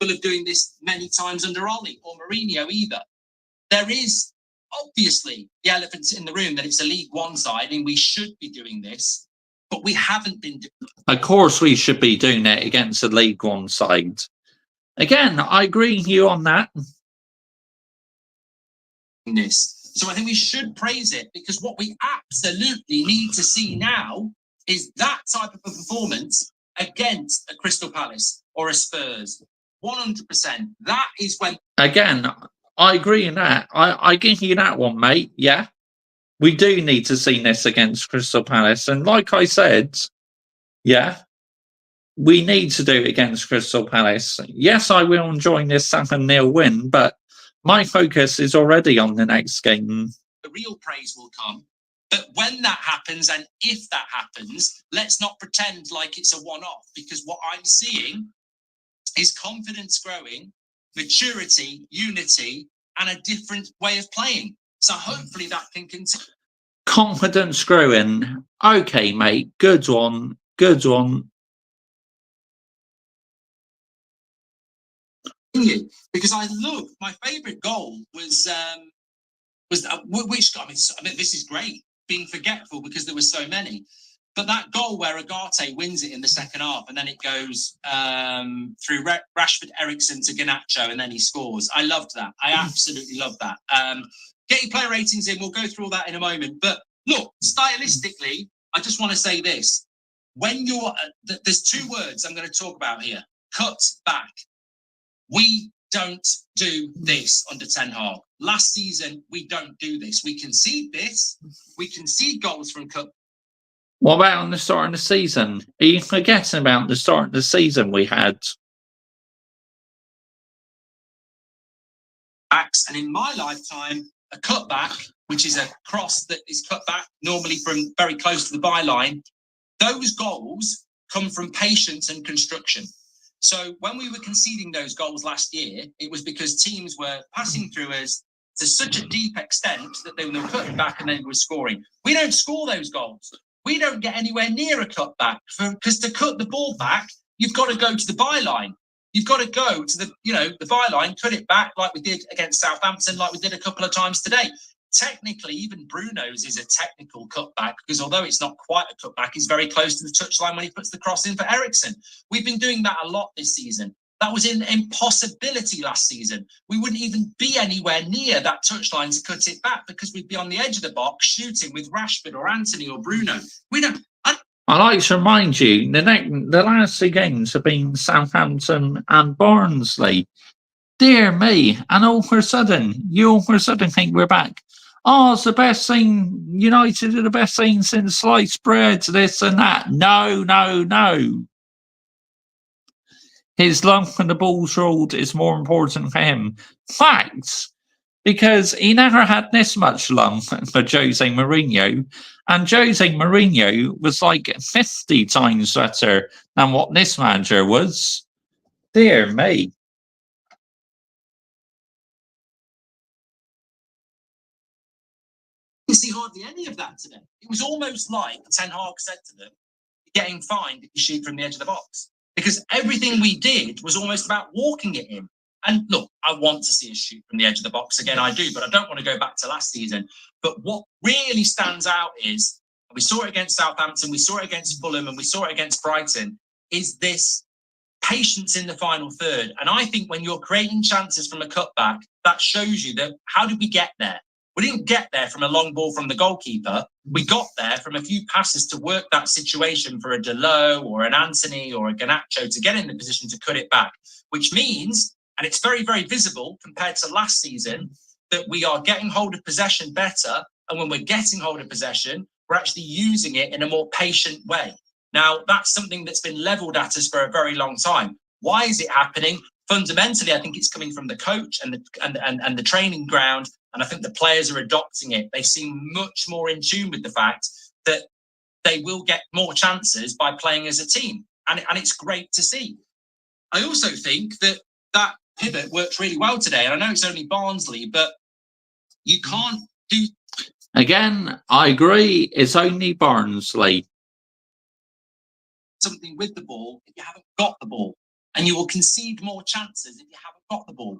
Of doing this many times under Ollie or Mourinho either. There is obviously the elephant in the room that it's a League One side and we should be doing this, but we haven't been doing it. Of course we should be doing it against a League One side. Again, I agree with you on that. So I think we should praise it, because what we absolutely need to see now is that type of a performance against a Crystal Palace or a Spurs. 100%. That is when... Again, I agree in that. I give you that one, mate. Yeah. We do need to see this against Crystal Palace. And like I said, yeah, we need to do it against Crystal Palace. Yes, I will enjoy this 7-0 win, but my focus is already on the next game. The real praise will come But when that happens, and if that happens, let's not pretend like it's a one-off, because what I'm seeing is confidence growing, maturity, unity, and a different way of playing. So hopefully that can continue. Confidence growing. Okay, mate. Good one. Good one. Because I love, my favourite goal was which, I mean, this is great, being forgetful because there were so many. But that goal where Agate wins it in the second half, and then it goes through Rashford, Eriksen to Garnacho, and then he scores. I loved that. I absolutely loved that. Get your player ratings in. We'll go through all that in a moment. But look, stylistically, I just want to say this. When you're, there's two words I'm going to talk about here. Cut back. We don't do this under Ten Hag. Last season, we don't do this. We concede this. We concede goals from cut. What about the start of the season? Are you forgetting about the start of the season we had? And in my lifetime, a cutback, which is a cross that is cut back normally from very close to the byline, those goals come from patience and construction. So when we were conceding those goals last year, it was because teams were passing through us to such a deep extent that they were cutting back and then were scoring. We don't score those goals. We don't get anywhere near a cutback, because to cut the ball back, you've got to go to the byline. You've got to go to the byline, cut it back like we did against Southampton, like we did a couple of times today. Technically, even Bruno's is a technical cutback, because although it's not quite a cutback, he's very close to the touchline when he puts the cross in for Eriksen. We've been doing that a lot this season. That was an impossibility last season. We wouldn't even be anywhere near that touchline to cut it back, because we'd be on the edge of the box shooting with Rashford or Anthony or Bruno. We don't. I like to remind you, the last two games have been Southampton and Barnsley. Dear me. And all of a sudden think we're back. Oh, it's the best thing. United are the best thing since sliced bread, this and that. No. His love for the ball's ruled is more important for him. Facts. Because he never had this much love for Jose Mourinho. And Jose Mourinho was like 50 times better than what this manager was. Dear me. You see hardly any of that today. It was almost like Ten Hag said to them, "You're getting fined if you shoot from the edge of the box." Because everything we did was almost about walking it in. And look, I want to see us shoot from the edge of the box again. I do, but I don't want to go back to last season. But what really stands out is, and we saw it against Southampton, we saw it against Fulham, and we saw it against Brighton, is this patience in the final third. And I think when you're creating chances from a cutback, that shows you that how did we get there? We didn't get there from a long ball from the goalkeeper. We got there from a few passes to work that situation for a Delot or an Anthony or a Garnacho to get in the position to cut it back, which means, and it's very, very visible compared to last season, that we are getting hold of possession better. And when we're getting hold of possession, we're actually using it in a more patient way. Now, that's something that's been leveled at us for a very long time. Why is it happening? Fundamentally, I think it's coming from the coach and the training ground. And I think the players are adopting it. They seem much more in tune with the fact that they will get more chances by playing as a team. And it's great to see. I also think that pivot worked really well today. And I know it's only Barnsley, but you can't do... Again, I agree. It's only Barnsley. Something with the ball if you haven't got the ball. And you will concede more chances if you haven't got the ball.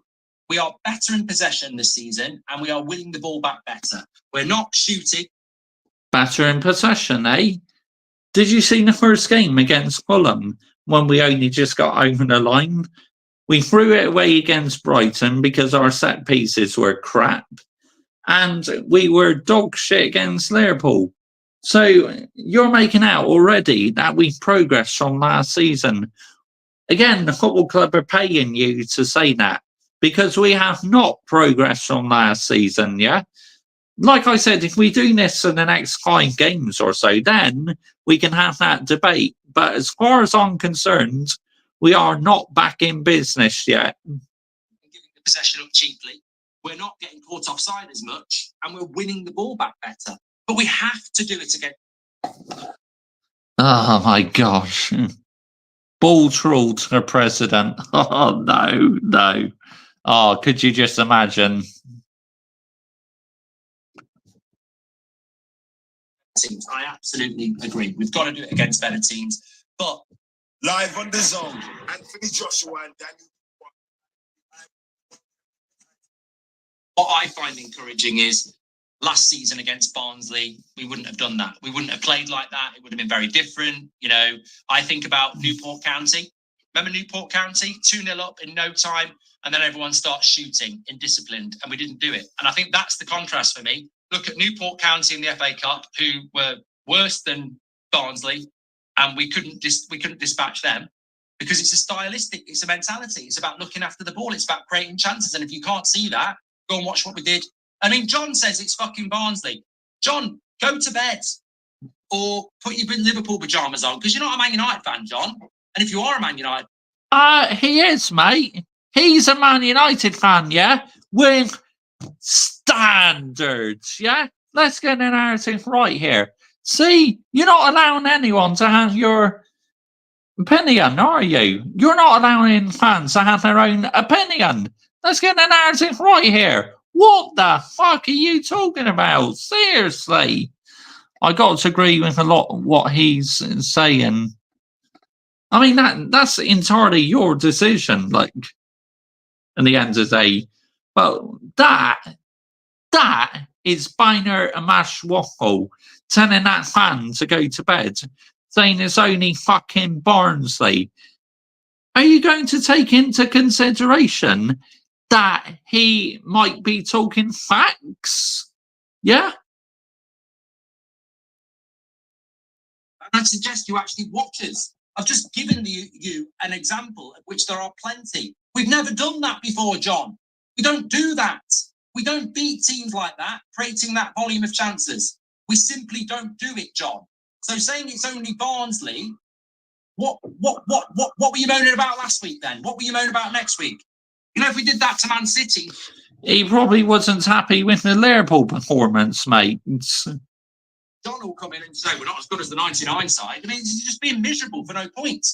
We are better in possession this season, and we are winning the ball back better. We're not shooting. Better in possession, eh? Did you see the first game against Fulham when we only just got over the line? We threw it away against Brighton because our set pieces were crap. And we were dog shit against Liverpool. So you're making out already that we've progressed from last season. Again, the football club are paying you to say that, because we have not progressed from last season, yeah? Like I said, if we do this in the next 5 games or so, then we can have that debate. But as far as I'm concerned, we are not back in business yet. Giving the possession up cheaply. We're not getting caught offside as much, and we're winning the ball back better. but we have to do it again. Oh my gosh. Ball troll to the president. Oh no, no. Oh, could you just imagine? Teams. I absolutely agree. We've got to do it against better teams. But live on the zone, Anthony Joshua and Daniel. What I find encouraging is last season against Barnsley, we wouldn't have done that. We wouldn't have played like that. It would have been very different. You know, I think about Newport County. Remember Newport County? 2-0 up in no time, and then everyone starts shooting indisciplined, and we didn't do it. And I think that's the contrast for me. Look at Newport County in the FA Cup, who were worse than Barnsley, and we couldn't dispatch them because it's a stylistic, it's a mentality. It's about looking after the ball. It's about creating chances. And if you can't see that, go and watch what we did. I mean, John says it's fucking Barnsley. John, go to bed or put your Liverpool pajamas on because you're not a Man United fan, John. And if you are a Man United, he is, mate. He's a Man United fan, yeah, with standards, yeah. Let's get the narrative right here. See, you're not allowing anyone to have your opinion, are you? You're not allowing fans to have their own opinion. Let's get the narrative right here. What the fuck are you talking about? Seriously. I got to agree with a lot of what he's saying. I mean, that's entirely your decision, like, in the end of the day. But that is Biner and Mash Waffle telling that fan to go to bed, saying it's only fucking Barnsley. Are you going to take into consideration that he might be talking facts? Yeah? I suggest you actually watch us. I've just given you an example of which there are plenty. We've never done that before, John. We don't do that. We don't beat teams like that, creating that volume of chances. We simply don't do it, John. So saying it's only Barnsley, what were you moaning about last week then? What were you moaning about next week? You know, if we did that to Man City, he probably wasn't happy with the Liverpool performance, mate. John will come in and say we're not as good as the 99 side. I mean, it's just being miserable for no point.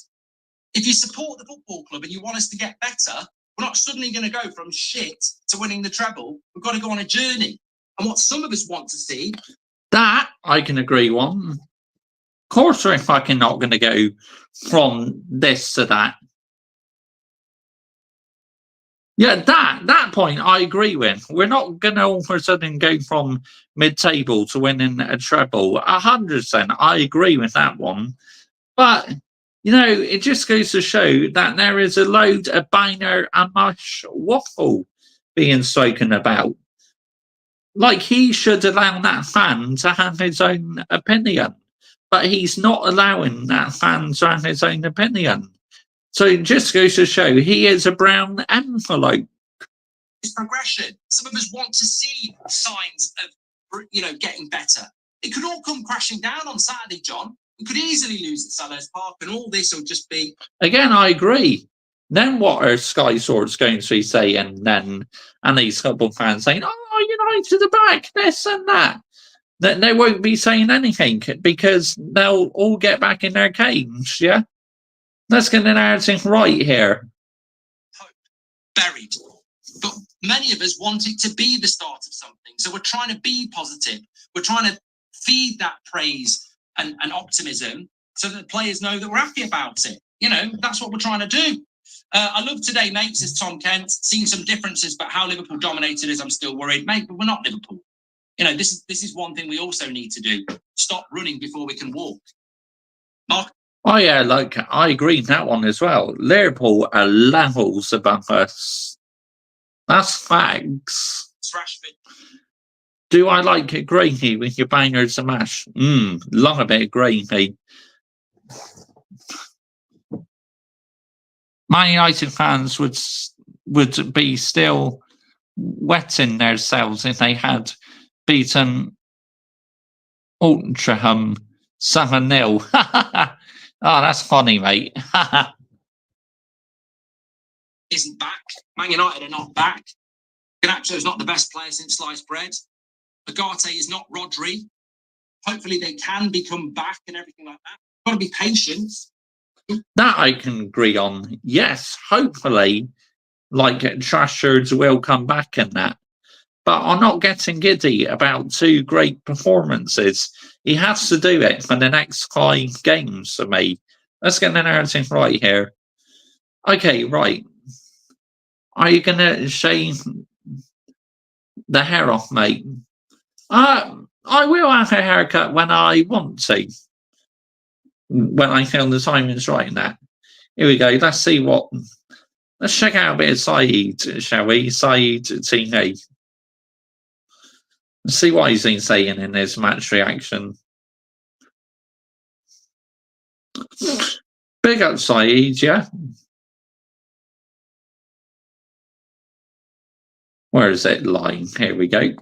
If you support the football club and you want us to get better, we're not suddenly going to go from shit to winning the treble. We've got to go on a journey. And what some of us want to see... That I can agree on. Of course we're fucking not going to go from this to that. Yeah, that point I agree with. We're not going to all of a sudden go from mid-table to winning a treble. 100%, I agree with that one. But, you know, it just goes to show that there is a load of Biner and Mash Waffle being spoken about. Like, he should allow that fan to have his own opinion. But he's not allowing that fan to have his own opinion. So it just goes to show he is a brown envelope. It's progression. Some of us want to see signs of, you know, getting better. It could all come crashing down on Saturday, John. We could easily lose at Selhurst Park, and all this will just be... Again, I agree. Then what are Sky Sports going to be saying then? And these couple fans saying, oh, United are back, this and that. Then they won't be saying anything because they'll all get back in their games, yeah? Let's get the narrative right here. Hope buried. But many of us want it to be the start of something. So we're trying to be positive. We're trying to feed that praise and optimism so that the players know that we're happy about it. You know, that's what we're trying to do. I love today, mate, says Tom Kent. Seen some differences, but how Liverpool dominated us, I'm still worried. Mate, but we're not Liverpool. You know, this is one thing we also need to do. Stop running before we can walk. Mark? Oh, yeah, like, I agree with that one as well. Liverpool are levels above us. That's facts. It's Rashford. Do I like it gravy with your bangers and mash? Love a bit of gravy. Man United fans would be still wetting themselves if they had beaten Ultraham 7-0. Oh, that's funny, mate. Isn't back. Man United are not back. Garnacho is not the best player since sliced bread. Agate is not Rodri. hopefully they can become back and everything like that. Got to be patient. That I can agree on. Yes, hopefully, like Trashers will come back in that. But I'm not getting giddy about two great performances. He has to do it for the next 5 games for me. Let's get the narrative right here. Okay, right. Are you going to shave the hair off, mate? I will have a haircut when I want to. When I feel the time is right in that. Here we go. Let's see what. Let's check out a bit of Saeed, shall we? Saeed TV. Let's see what he's been saying in his match reaction. Big up Saeed, yeah. Where is it lying? Here we go.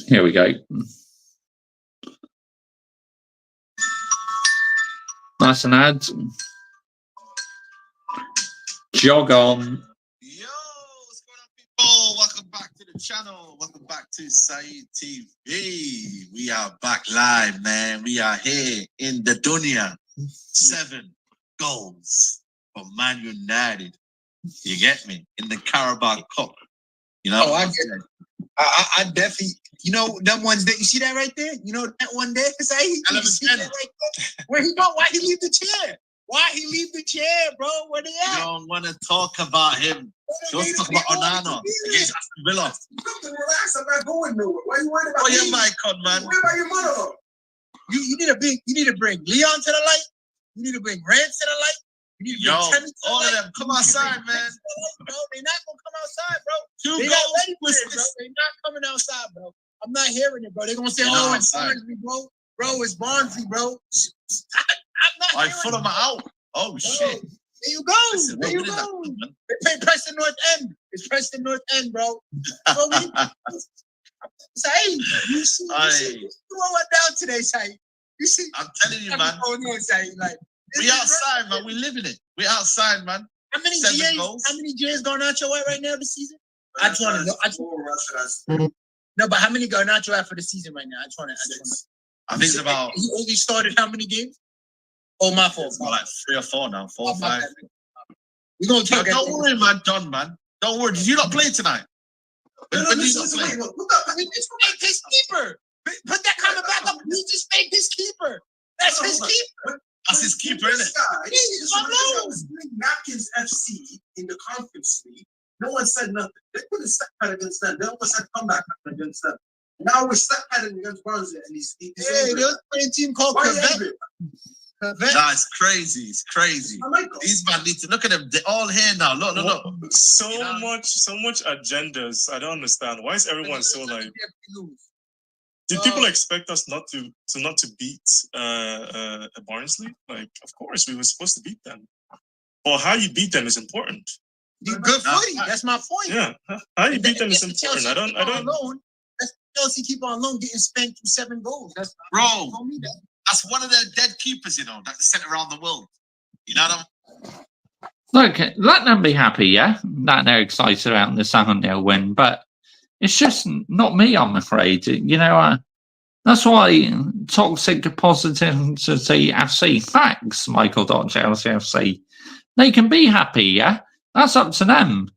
Here we go. Nice and ad. Jog on. Yo, what's going on, people? Welcome back to the channel. Welcome back to Saeed TV. We are back live, man. We are here in the dunya. 7 goals for Man United. You get me? In the Carabao Cup. You know? Oh, I get it. I definitely, you know, them ones that you see that right there? You know that one there? You see that right there? Where he go? Why he leave the chair? Why he leave the chair, bro? Where they at? You don't want to talk about him. Just talk about Onana against Aston Villa. Relax, I'm not going nowhere. Why are you worried about Oh, me? your mic on, man. Where about your mother? You need to bring Leon to the light. You need to bring Rand to the light. You need to bring Timmy to the all light. of them, come outside, man. Bro, they're not gonna come outside, bro. 2 They're goals. not ready for it, bro. They're not coming outside, bro. I'm not hearing it, bro. They're gonna say, "Oh, it's Barnsley, bro. Bro, it's Barnsley, bro." I'm not I hearing put it. them out. Oh, shit. There you go. Listen, There you look at that, go. man. They play Preston North End. It's Preston North End, bro. Say, you see what went down today, Say. You see, I'm telling you, man. going on, Say, like We outside, man. We living it. We outside, man. How many 7 GAs? goals. How many GAs Garnacho at right now this season? I just want to know. No, but how many Garnacho at for the season right now? I just want to. I think it's about He only started how many games? Oh, my fault. like 3 or 4 now. 4 or 5. We're gonna talk. Don't worry, man. Done, man. Don't worry. Did you not play tonight? When did you not play? We just made his keeper. Put that comment back up. We just made his keeper. That's his keeper. That's his keeper, isn't it? He's alone. Napkins FC in the conference league. No one said nothing. They put a step pad against them. They almost had comeback against them. Now we're step padding against Barnsley, and he's Hey, they're playing a team called Corvette. That's crazy. It's crazy. These man need to look at them. They're all here now. Look. So much agendas. I don't understand. Why is everyone so like? Did people expect us not to beat Barnsley? Like, of course we were supposed to beat them. But how you beat them is important. Good footy. That's my point. Yeah, how you beat them is important. I don't. That's Chelsea keep on loan getting spanked through 7 goals. That's Bro, that's one of their dead keepers, you know, that's sent around the world. You know what Look, let them be happy, yeah? That they're excited about the 7-0 win, but it's just not me, I'm afraid. You know, that's why toxic positivity FC, facts, Michael.Chelsea FC. They can be happy, yeah? That's up to them.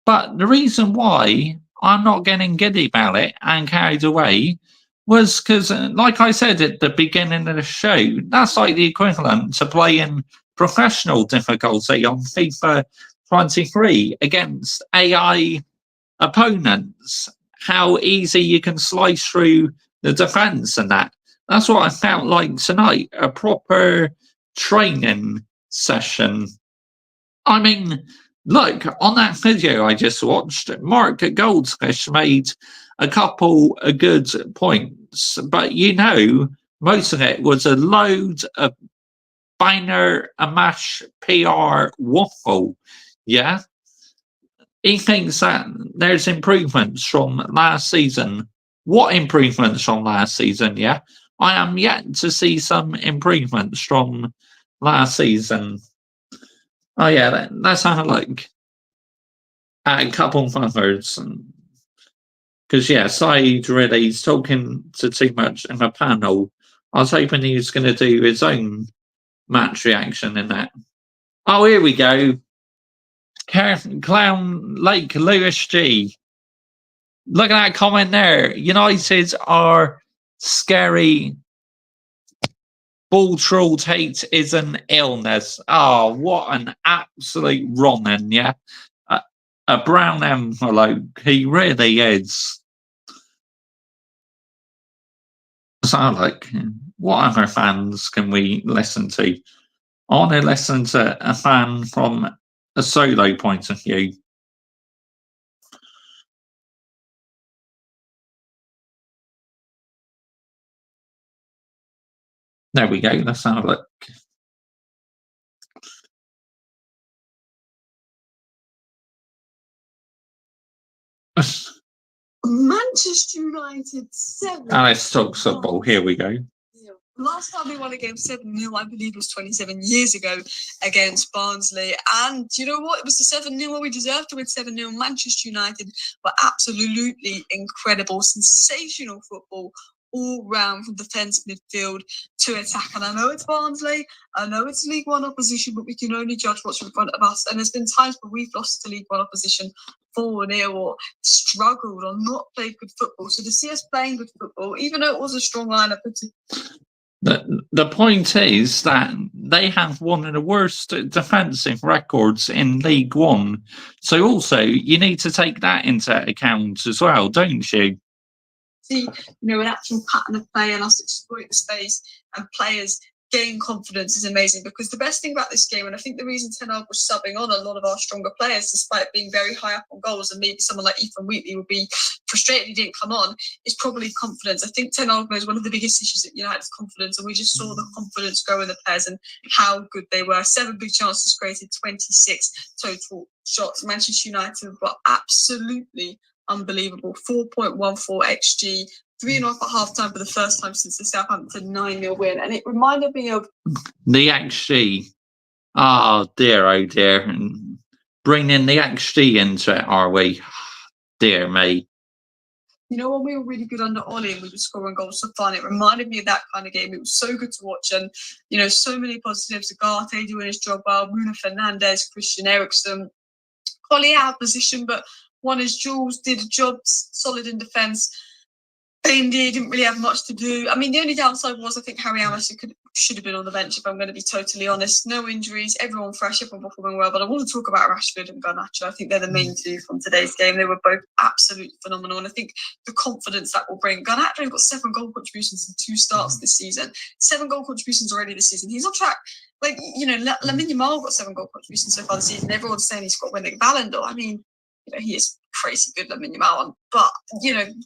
But the reason why I'm not getting giddy about it and carried away was because, like I said at the beginning of the show, that's like the equivalent to playing professional difficulty on FIFA 23 against AI opponents. How easy you can slice through the defence and that. That's what I felt like tonight, a proper training session. I mean, look, on that video I just watched, Mark Goldsfish made a couple of good points, but you know, most of it was a load of banner and mash PR waffle, yeah? he thinks that there's improvements from last season. What improvements from last season? Yeah, I am yet to see some improvements from last season. Oh yeah, let's have a look at a couple of others. Because yeah, Saeed really is talking to too much in the panel. I was hoping he was going to do his own match reaction in that. Oh, here we go. Clown Lake Lewis G. Look at that comment there. United are scary. Ball troll Tate is an illness. Oh, what an absolute Ronan, yeah. A brown envelope. He really is. So, like, what other fans can we listen to? I want to listen to a fan from a solo point of view. There we go. Let's have a look. Manchester United 7. Let's talk football. Here we go. Last time we won a game 7-0, I believe, was 27 years ago against Barnsley. And you know what? It was the 7-0 we deserved to win 7-0. Manchester United were absolutely incredible, sensational football all round from defence, midfield to attack. And I know it's Barnsley, I know it's League One opposition, but we can only judge what's in front of us. And there's been times where we've lost to League One opposition 4-0 or struggled or not played good football. So to see us playing good football, even though it was a strong lineup, the point is that they have one of the worst defensive records in League One. So also you need to take that into account as well, don't you? See, an actual pattern of play and us exploit the space and players gain confidence is amazing, because the best thing about this game, and I think the reason Ten Hag was subbing on a lot of our stronger players despite being very high up on goals, and maybe someone like Ethan Wheatley would be frustrated he didn't come on, is probably confidence. I think Ten Hag knows one of the biggest issues at United's confidence, and we just saw the confidence grow in the players and how good they were. 7 big chances created, 26 total shots. Manchester United were absolutely unbelievable. 4.14 XG, 3.5 at half time for the first time since the Southampton 9-0 win. And it reminded me of the XG. Oh dear, and bringing the XG into it, are we? Dear me. When we were really good under Ollie and we were scoring goals for fun, it reminded me of that kind of game. It was so good to watch, and so many positives. Ugarte doing his job well, Bruno Fernandes, Christian Eriksen. Ollie out of position, but won his duels, did a job, solid in defence. Baindy didn't really have much to do. I mean, the only downside was I think Harry Amos should have been on the bench, if I'm going to be totally honest. No injuries, everyone fresh, everyone performing well. But I want to talk about Rashford and Garnacho. I think they're the main two from today's game. They were both absolutely phenomenal. And I think the confidence that will bring. Garnacho got 7 goal contributions in 2 starts this season. 7 goal contributions already this season. He's on track. Lamine Yamal got 7 goal contributions so far this season. Everyone's saying he's got to win the Ballon d'Or. I mean, he is crazy good, Lamine Yamal. But,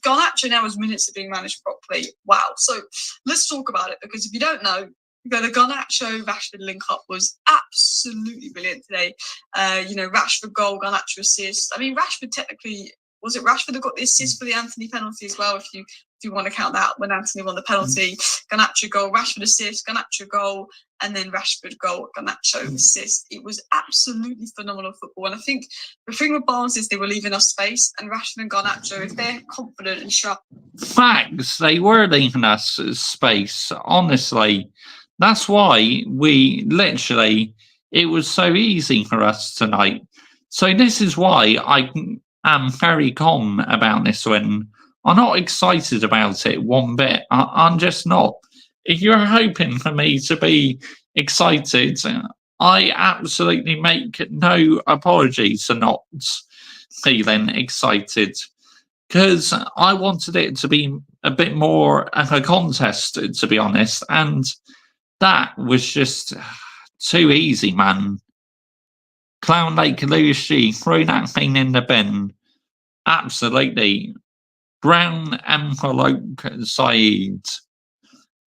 Garnacho now has minutes of being managed properly. Wow. So let's talk about it, because if you don't know, the Garnacho-Rashford link-up was absolutely brilliant today. Rashford goal, Garnacho assist. I mean, Rashford technically, was it Rashford that got the assist for the Anthony penalty as well, if you want to count that when Anthony won the penalty? Garnacho goal, Rashford assist, Garnacho goal, and then Rashford goal, Garnacho assist. It was absolutely phenomenal football. And I think the thing with Barnes is they were leaving us space, and Rashford and Garnacho, if they're confident and sharp. Facts, they were leaving us space, honestly. That's why it was so easy for us tonight. So this is why I am very calm about this win. I'm not excited about it one bit. I'm just not. If you're hoping for me to be excited, I absolutely make no apologies for not feeling excited, because I wanted it to be a bit more of a contest, to be honest, and that was just too easy, man. Clown Lake Lewis G, throw that thing in the bin. Absolutely. Brown envelope Saeed.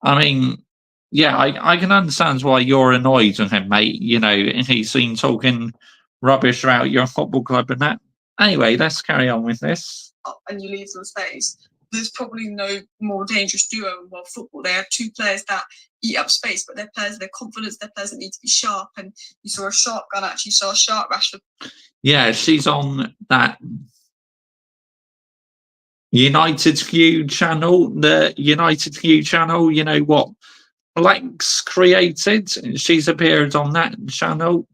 I mean, yeah, I can understand why you're annoyed with him, mate. He's been talking rubbish about your football club and that. Anyway, let's carry on with this. up and you leave them space, there's probably no more dangerous duo in world football. They have two players that eat up space, but they're players, their confidence, they're players that need to be sharp. And you saw a sharp gun, actually saw a sharp Rashford. Yeah, she's on that United Q channel, the United Q channel, you know what Lex created. She's appeared on that channel.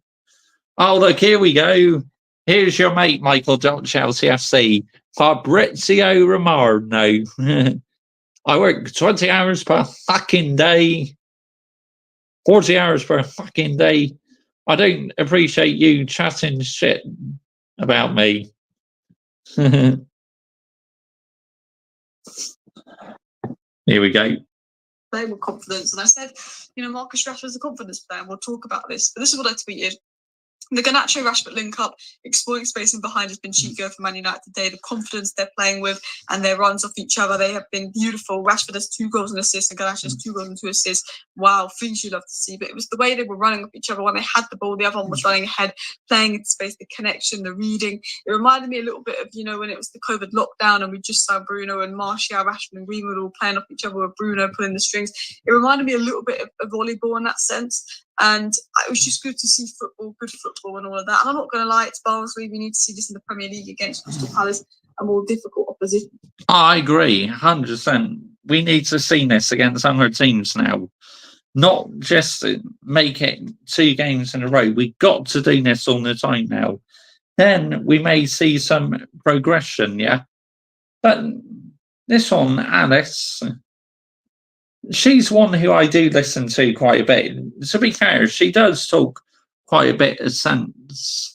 Oh, look, here we go. Here's your mate, Michael Chelsea FC, Fabrizio Romano. I work 20 hours per fucking day, 40 hours per fucking day. I don't appreciate you chatting shit about me. Here we go. Play with confidence. And I said, Marcus Rashford's a confidence player, and we'll talk about this. But this is what I tweeted. The Garnacho Rashford link up, exploiting space in behind, has been cheat code for Man United today. The confidence they're playing with and their runs off each other, they have been beautiful. Rashford has 2 goals and assists, and Garnacho has 2 goals and 2 assists. Wow, things you love to see. But it was the way they were running off each other. When they had the ball, the other one was running ahead, playing in space, the connection, the reading. It reminded me a little bit of, when it was the COVID lockdown and we just saw Bruno and Martial, Rashford and Greenwood all playing off each other with Bruno pulling the strings. It reminded me a little bit of volleyball in that sense. And it was just good to see football, good football and all of that. And I'm not going to lie, it's Barnsley. We need to see this in the Premier League against Crystal Palace, a more difficult opposition. I agree, 100%. We need to see this against other teams now. Not just make it 2 games in a row. We've got to do this all the time now. Then we may see some progression, yeah? But this one, Alice, she's one who I do listen to quite a bit. To be fair, she does talk quite a bit of sense.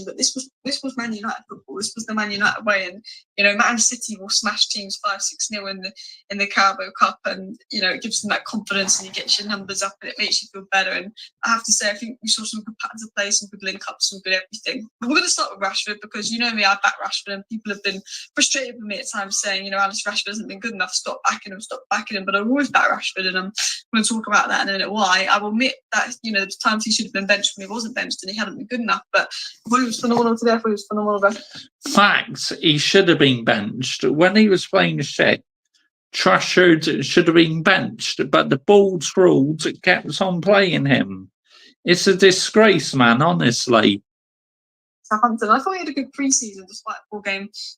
But this was Man United football. This was the Man United way, and Man City will smash teams 5-6-0 in the Carabao Cup, and it gives them that confidence, and you get your numbers up, and it makes you feel better. And I have to say, I think we saw some good patterns of play, some good link ups, some good everything. But we're going to start with Rashford, because me, I back Rashford, and people have been frustrated with me at times, saying Alice Rashford hasn't been good enough. Stop backing him. But I've always backed Rashford, and I'm going to talk about that in a minute. Why? I will admit that the times he should have been benched when he wasn't benched, and he hadn't been good enough. But he was phenomenal today. I thought he was phenomenal. Facts, he should have been benched. When he was playing shit, Trashford should have been benched, but the board's rules kept on playing him. It's a disgrace, man, honestly. Southampton, I thought he had a good pre-season despite poor games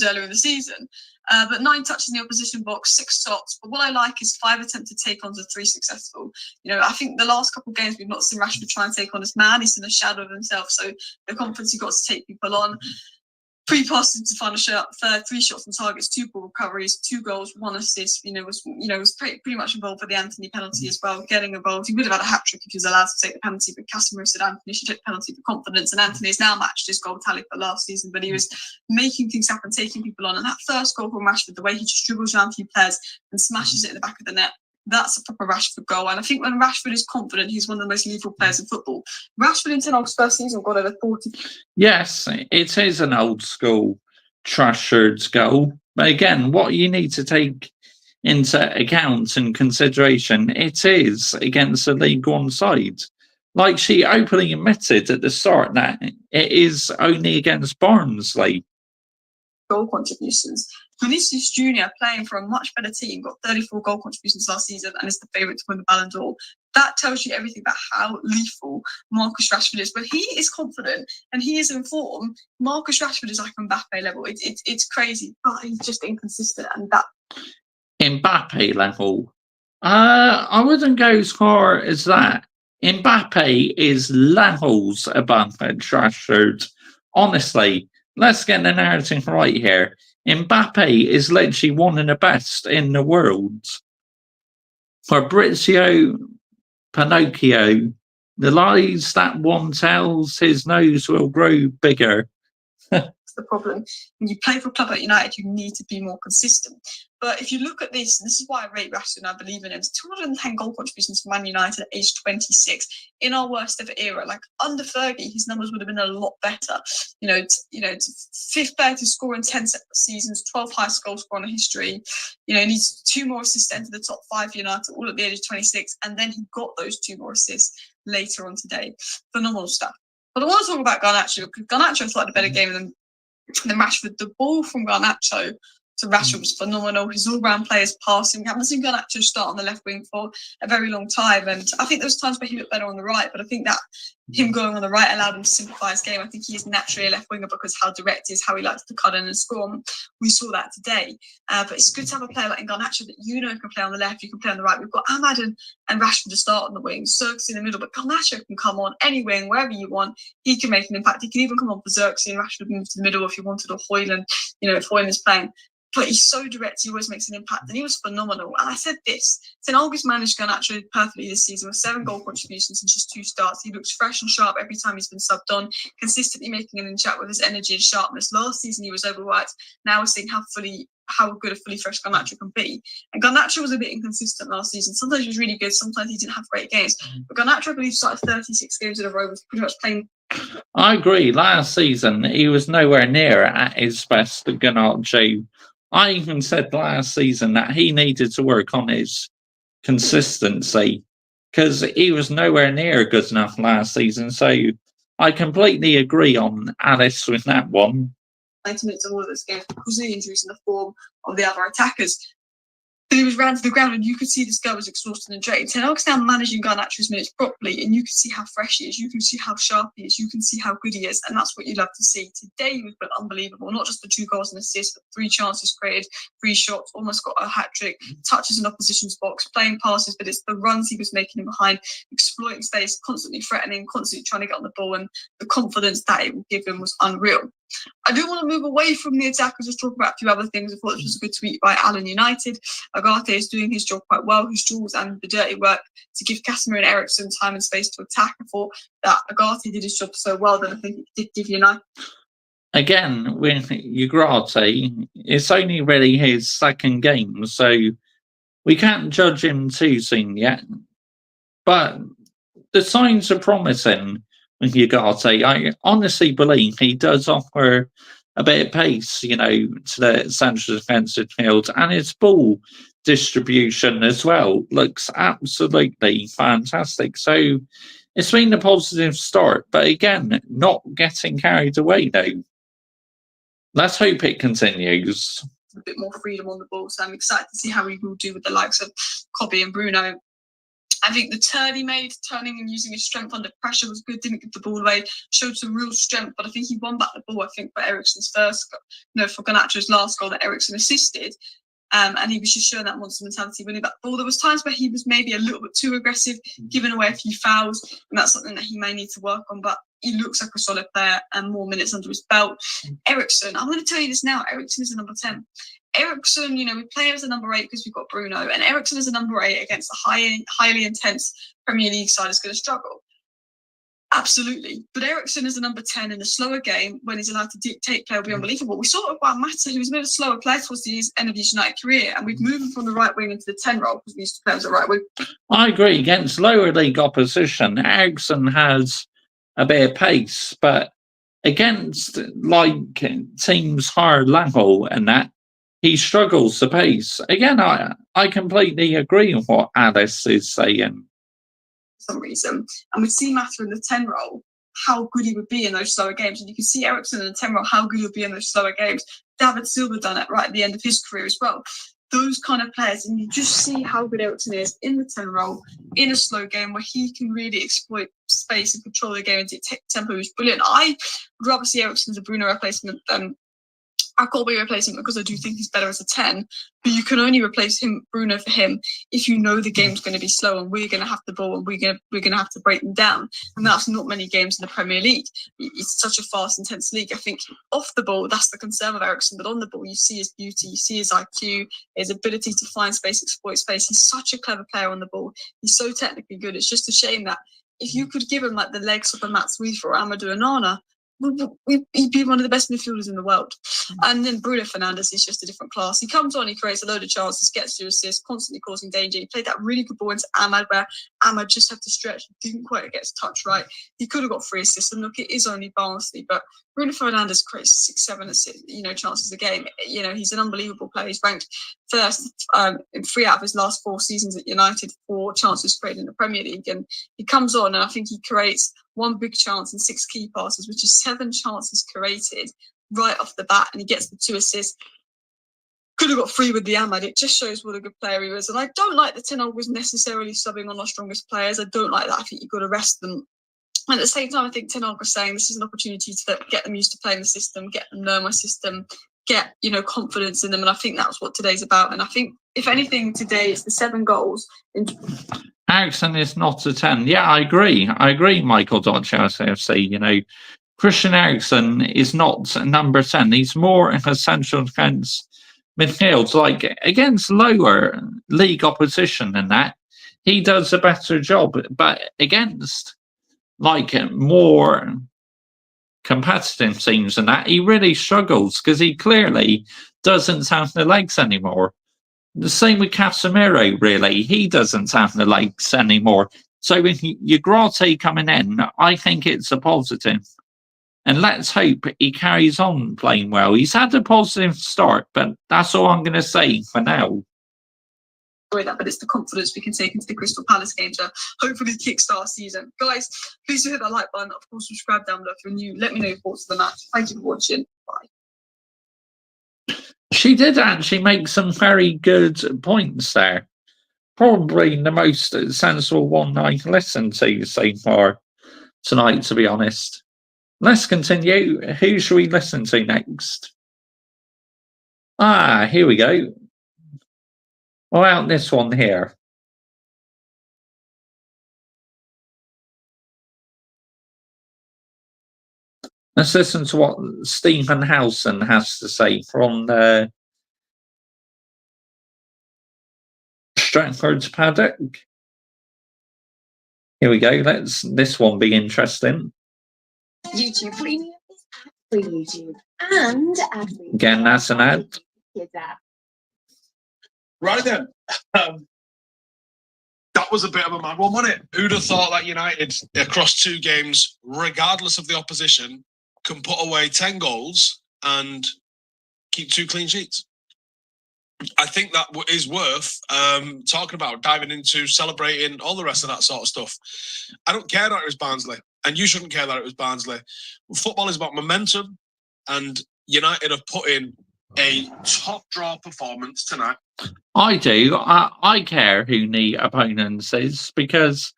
earlier in the season. But 9 touches in the opposition box, 6 shots. But what I like is 5 attempted take-ons and 3 successful. I think the last couple of games we've not seen Rashford try and take on his man. He's in a shadow of himself. So the confidence he got to take people on. 3 passes to final shot, 3 shots on targets, 2 ball recoveries, 2 goals, 1 assist. Was pretty much involved with the Anthony penalty as well. Getting involved, he would have had a hat trick if he was allowed to take the penalty. But Casemiro said Anthony should take the penalty for confidence, and Anthony has now matched his goal tally for last season. But he was making things happen, taking people on. And that first goal from Rashford, the way he just dribbles around a few players and smashes it in the back of the net. That's a proper Rashford goal. And I think when Rashford is confident, he's one of the most lethal players in football. Rashford in Ten Hag's first season got over 40. Yes, it is an old school Trashford's goal. But again, what you need to take into account and consideration, it is against the League One side. Like she openly admitted at the start that it is only against Barnsley. Goal contributions. Vinicius Jr. playing for a much better team, got 34 goal contributions last season and is the favourite to win the Ballon d'Or. That tells you everything about how lethal Marcus Rashford is. But he is confident and he is in form. Marcus Rashford is like Mbappe level. It's crazy, but he's just inconsistent. And that Mbappe level? I wouldn't go as far as that. Mbappe is levels above Rashford. Honestly, let's get the narrative right here. Mbappe is literally one of the best in the world. Fabrizio Pinocchio, the lies that one tells, his nose will grow bigger. That's the problem. When you play for a club like United, you need to be more consistent. But if you look at this, and this is why I rate Rashford and I believe in him, 210 goal contributions for Man United at age 26 in our worst ever era. Like under Fergie, his numbers would have been a lot better. Fifth player to score in 10 separate seasons, 12th highest goal scorer in history. He needs 2 more assists to enter the top 5 for United, all at the age of 26, and then he got those 2 more assists later on today. Phenomenal stuff. But I want to talk about Garnacho, because Garnacho thought a better game than Rashford. The ball from Garnacho to Rashford was phenomenal. His all-round players passing. We haven't seen Garnacho start on the left wing for a very long time, and I think there was times where he looked better on the right, but I think that him going on the right allowed him to simplify his game. I think he is naturally a left winger because how direct he is, how he likes to cut in and score. We saw that today. But it's good to have a player like Garnacho that can play on the left, you can play on the right. We've got Ahmad and Rashford to start on the wing, Xerxes in the middle, but Garnacho can come on any wing, wherever you want. He can make an impact. He can even come on for Xerxes and Rashford move to the middle if you wanted, or Højlund, if Højlund is playing. But he's so direct, he always makes an impact, and he was phenomenal. And I said this, Ten Hag's managed Garnacho perfectly this season with 7 goal contributions in just 2 starts. He looks fresh and sharp every time he's been subbed on, consistently making an impact with his energy and sharpness. Last season he was overworked. Now we're seeing how good a fully fresh Garnacho can be. And Garnacho was a bit inconsistent last season. Sometimes he was really good, sometimes he didn't have great games. But Garnacho, I believe, started 36 games in a row with pretty much playing. I agree. Last season, he was nowhere near at his best, Garnacho. I even said last season that he needed to work on his consistency because he was nowhere near good enough last season. So I completely agree on Alice with that one. 90 minutes of all of those games because of the injuries in the form of the other attackers. But he was ran to the ground, and you could see this guy was exhausted and drained. Ten Hag's now managing Garnacho's minutes properly, and you can see how fresh he is, you can see how sharp he is, you can see how good he is, and that's what you love to see. Today he was unbelievable, not just the 2 goals and assists, but 3 chances created, 3 shots, almost got a hat-trick, touches in opposition's box, playing passes, but it's the runs he was making in behind, exploiting space, constantly threatening, constantly trying to get on the ball, and the confidence that it would give him was unreal. I do want to move away from the attack and just talk about a few other things. I thought this was a good tweet by Alan United. Agartey is doing his job quite well, his jewels and the dirty work to give Casemiro and Eriksen time and space to attack. I thought that Agartey did his job so well that I think it did give United. Again, with Ugarte, it's only really his second game, so we can't judge him too soon yet. But the signs are promising with Ugarte. I honestly believe he does offer a bit of pace, to the central defensive field, and his ball distribution as well looks absolutely fantastic. So it's been a positive start, but again, not getting carried away though. Let's hope it continues. A bit more freedom on the ball, so I'm excited to see how he will do with the likes of Kobbie and Bruno. I think the turn he made, turning and using his strength under pressure, was good. Didn't give the ball away, showed some real strength. But I think he won back the ball. I think for Eriksen's first, for Garnacho's last goal that Eriksen assisted, and he was just showing that monster mentality winning back the ball. There was times where he was maybe a little bit too aggressive, giving away a few fouls, and that's something that he may need to work on. But he looks like a solid player and more minutes under his belt. Eriksen, I'm going to tell you this now. Eriksen is a number 10. Eriksen, we play him as a number 8 because we've got Bruno, and Eriksen as a number 8 against a highly intense Premier League side is going to struggle. Absolutely. But Eriksen as a number 10 in the slower game, when he's allowed to dictate play, will be unbelievable. We saw it about Mata, who was a bit of a slower player towards the end of his United career, and we've moved him from the right wing into the 10 role because we used to play as a right wing. I agree. Against lower league opposition, Eriksen has a bit of pace, but against teams higher level and that, he struggles to pace. Again, I completely agree with what Alice is saying. For some reason, and we'd see Mata in the 10 role, how good he would be in those slower games, and you can see Eriksen in the 10 role, how good he would be in those slower games. David Silva done it right at the end of his career as well. Those kind of players, and you just see how good Eriksen is in the 10 role, in a slow game where he can really exploit space and control the game and dictate tempo. Is brilliant. I would rather see Eriksen as a Bruno replacement than I can't be replacing him because I do think he's better as a 10, but you can only replace Bruno for him if you know the game's going to be slow and we're going to have the ball and we're going to have to break them down. And that's not many games in the Premier League. It's such a fast, intense league. I think off the ball, that's the concern of Eriksen, but on the ball, you see his beauty, you see his IQ, his ability to find space, exploit space. He's such a clever player on the ball. He's so technically good. It's just a shame that if you could give him like the legs of a Matt Sweet or Amadou Onana, he'd be one of the best midfielders in the world. And then Bruno Fernandes is just a different class. He comes on, he creates a load of chances, gets to assists, constantly causing danger. He played that really good ball into Ahmad, where Ahmad just had to stretch, didn't quite get his touch right. He could have got 3 assists, and look, it is only Barnsley, but Bruno Fernandes creates 6, 7, chances a game. He's an unbelievable player. He's ranked first in 3 out of his last 4 seasons at United for chances created in the Premier League. And he comes on, and I think he creates 1 big chance and 6 key passes, which is 7 chances created right off the bat. And he gets the 2 assists. Could have got 3 with the Ahmad. It just shows what a good player he was. And I don't like that Ten Hag was necessarily subbing on our strongest players. I don't like that. I think you've got to rest them. And at the same time, I think Ten Hag was saying this is an opportunity to get them used to playing the system, get them learn my system, get confidence in them. And I think that's what today's about. And I think, if anything, today it's the 7 goals. Eriksen is not a 10. Yeah, I agree. Michael Chelsea FC. Christian Eriksen is not number 10. He's more an essential defence midfield, like against lower league opposition than that. He does a better job, but against more competitive teams than that, he really struggles because he clearly doesn't have the legs anymore. The same with Casemiro, really. He doesn't have the legs anymore. So with Ugarte coming in, I think it's a positive. And let's hope he carries on playing well. He's had a positive start, but that's all I'm going to say for now. That, but it's the confidence we can take into the Crystal Palace game to hopefully kickstart season. Guys, please do hit that like button. Of course, subscribe down below if you're new. Let me know your thoughts of the match. Thank you for watching. Bye. She did actually make some very good points there. Probably the most sensible one I've listened to so far tonight, to be honest. Let's continue. Who should we listen to next? Here we go. What about this one here? Let's listen to what Stephen Howson has to say from Stratford's paddock. Here we go. Let's this one be interesting. YouTube Premium is ad for YouTube and ad free. Again, that's an ad. Kids app. Right then. That was a bit of a mad one, wasn't it? Who'd have thought that United, across 2 games, regardless of the opposition, can put away 10 goals and keep 2 clean sheets? I think that is worth talking about, diving into, celebrating, all the rest of that sort of stuff. I don't care that it was Barnsley, and you shouldn't care that it was Barnsley. Football is about momentum, and United have put in a top draw performance tonight. I do. I care who the opponent is, because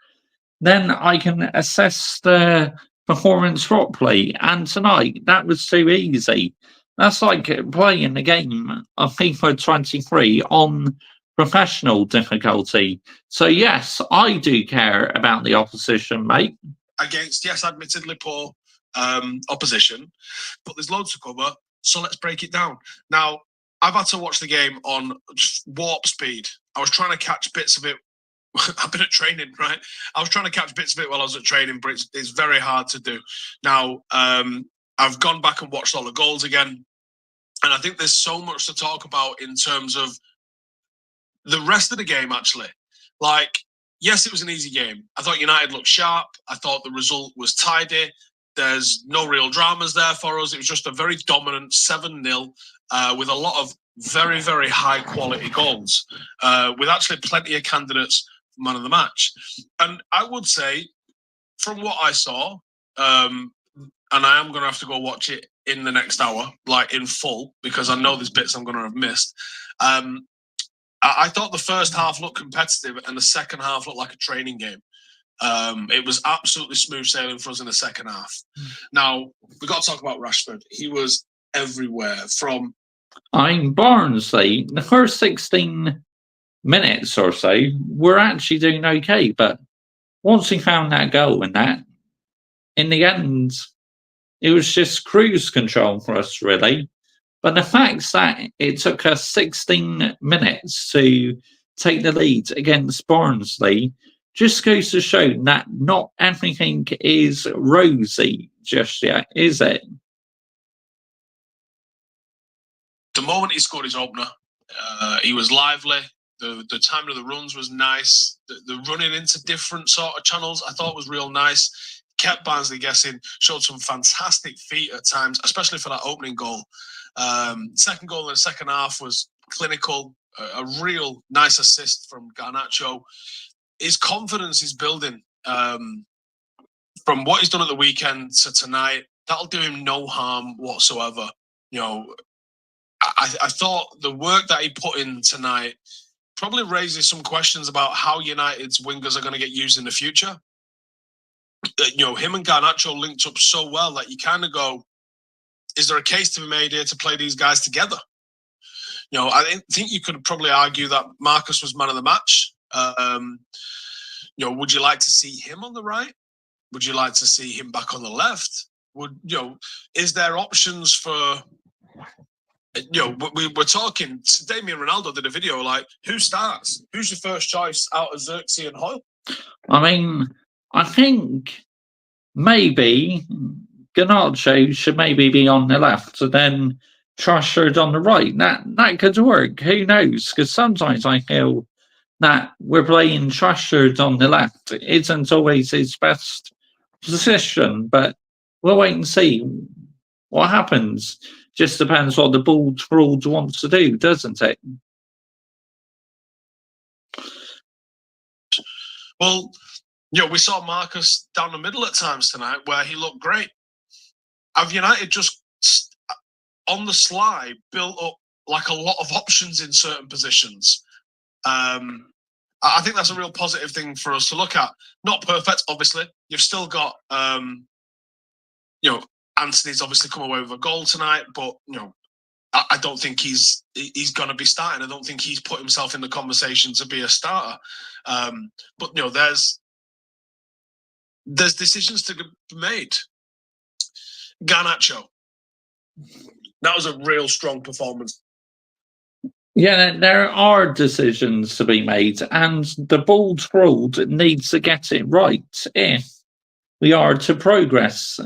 then I can assess the performance properly. And tonight, that was too easy. That's like playing a game of FIFA 23 on professional difficulty. So yes, I do care about the opposition, mate. Against, yes, admittedly poor opposition, but there's loads to cover. So let's break it down. Now, I've had to watch the game on warp speed. I was trying to catch bits of it. I've been at training, right? I was trying to catch bits of it while I was at training, but it's very hard to do. Now, I've gone back and watched all the goals again. And I think there's so much to talk about in terms of the rest of the game, actually. Like, yes, it was an easy game. I thought United looked sharp. I thought the result was tidy. There's no real dramas there for us. It was just a very dominant 7-0 with a lot of very, very high quality goals, with actually plenty of candidates for man of the match. And I would say, from what I saw, and I am going to have to go watch it in the next hour, like in full, because I know there's bits I'm going to have missed. I thought the first half looked competitive and the second half looked like a training game. It was absolutely smooth sailing for us in the second half. Now, we've got to talk about Rashford. He was everywhere from... Barnsley, the first 16 minutes or so, we're actually doing okay, but once we found that goal and that, in the end, it was just cruise control for us, really. But the fact that it took us 16 minutes to take the lead against Barnsley just goes to show that not everything is rosy just yet, is it? The moment he scored his opener, he was lively. The time of the runs was nice. The running into different sort of channels I thought was real nice. kept Barnsley guessing, showed some fantastic feet at times, especially for that opening goal. Second goal in the second half was clinical, a real nice assist from Garnacho. His confidence is building from what he's done at the weekend to tonight. That'll do him no harm whatsoever. You know, I thought the work that he put in tonight probably raises some questions about how United's wingers are going to get used in the future. You know, him and Garnacho linked up so well that you kind of go, is there a case to be made here to play these guys together? You know, I think you could probably argue that Marcus was man of the match. You know, would you like to see him on the right? Would you like to see him back on the left? Is there options for, we're talking, Damian Ronaldo did a video like, who starts? Who's your first choice out of Xerxes and Hoyle? I mean, I think maybe Garnacho should maybe be on the left and then Trossard on the right. That could work. Who knows? Because sometimes I feel that we're playing Trossard on the left. It isn't always his best position, but we'll wait and see what happens. Just depends what the board wants to do, doesn't it? Well, we saw Marcus down the middle at times tonight where he looked great. Have United just on the sly built up like a lot of options in certain positions? I think that's a real positive thing for us to look at. Not perfect, obviously. You've still got, Anthony's obviously come away with a goal tonight, but I don't think he's going to be starting. I don't think he's put himself in the conversation to be a starter. But there's decisions to be made. Garnacho, that was a real strong performance. Yeah, there are decisions to be made, and the board needs to get it right if we are to progress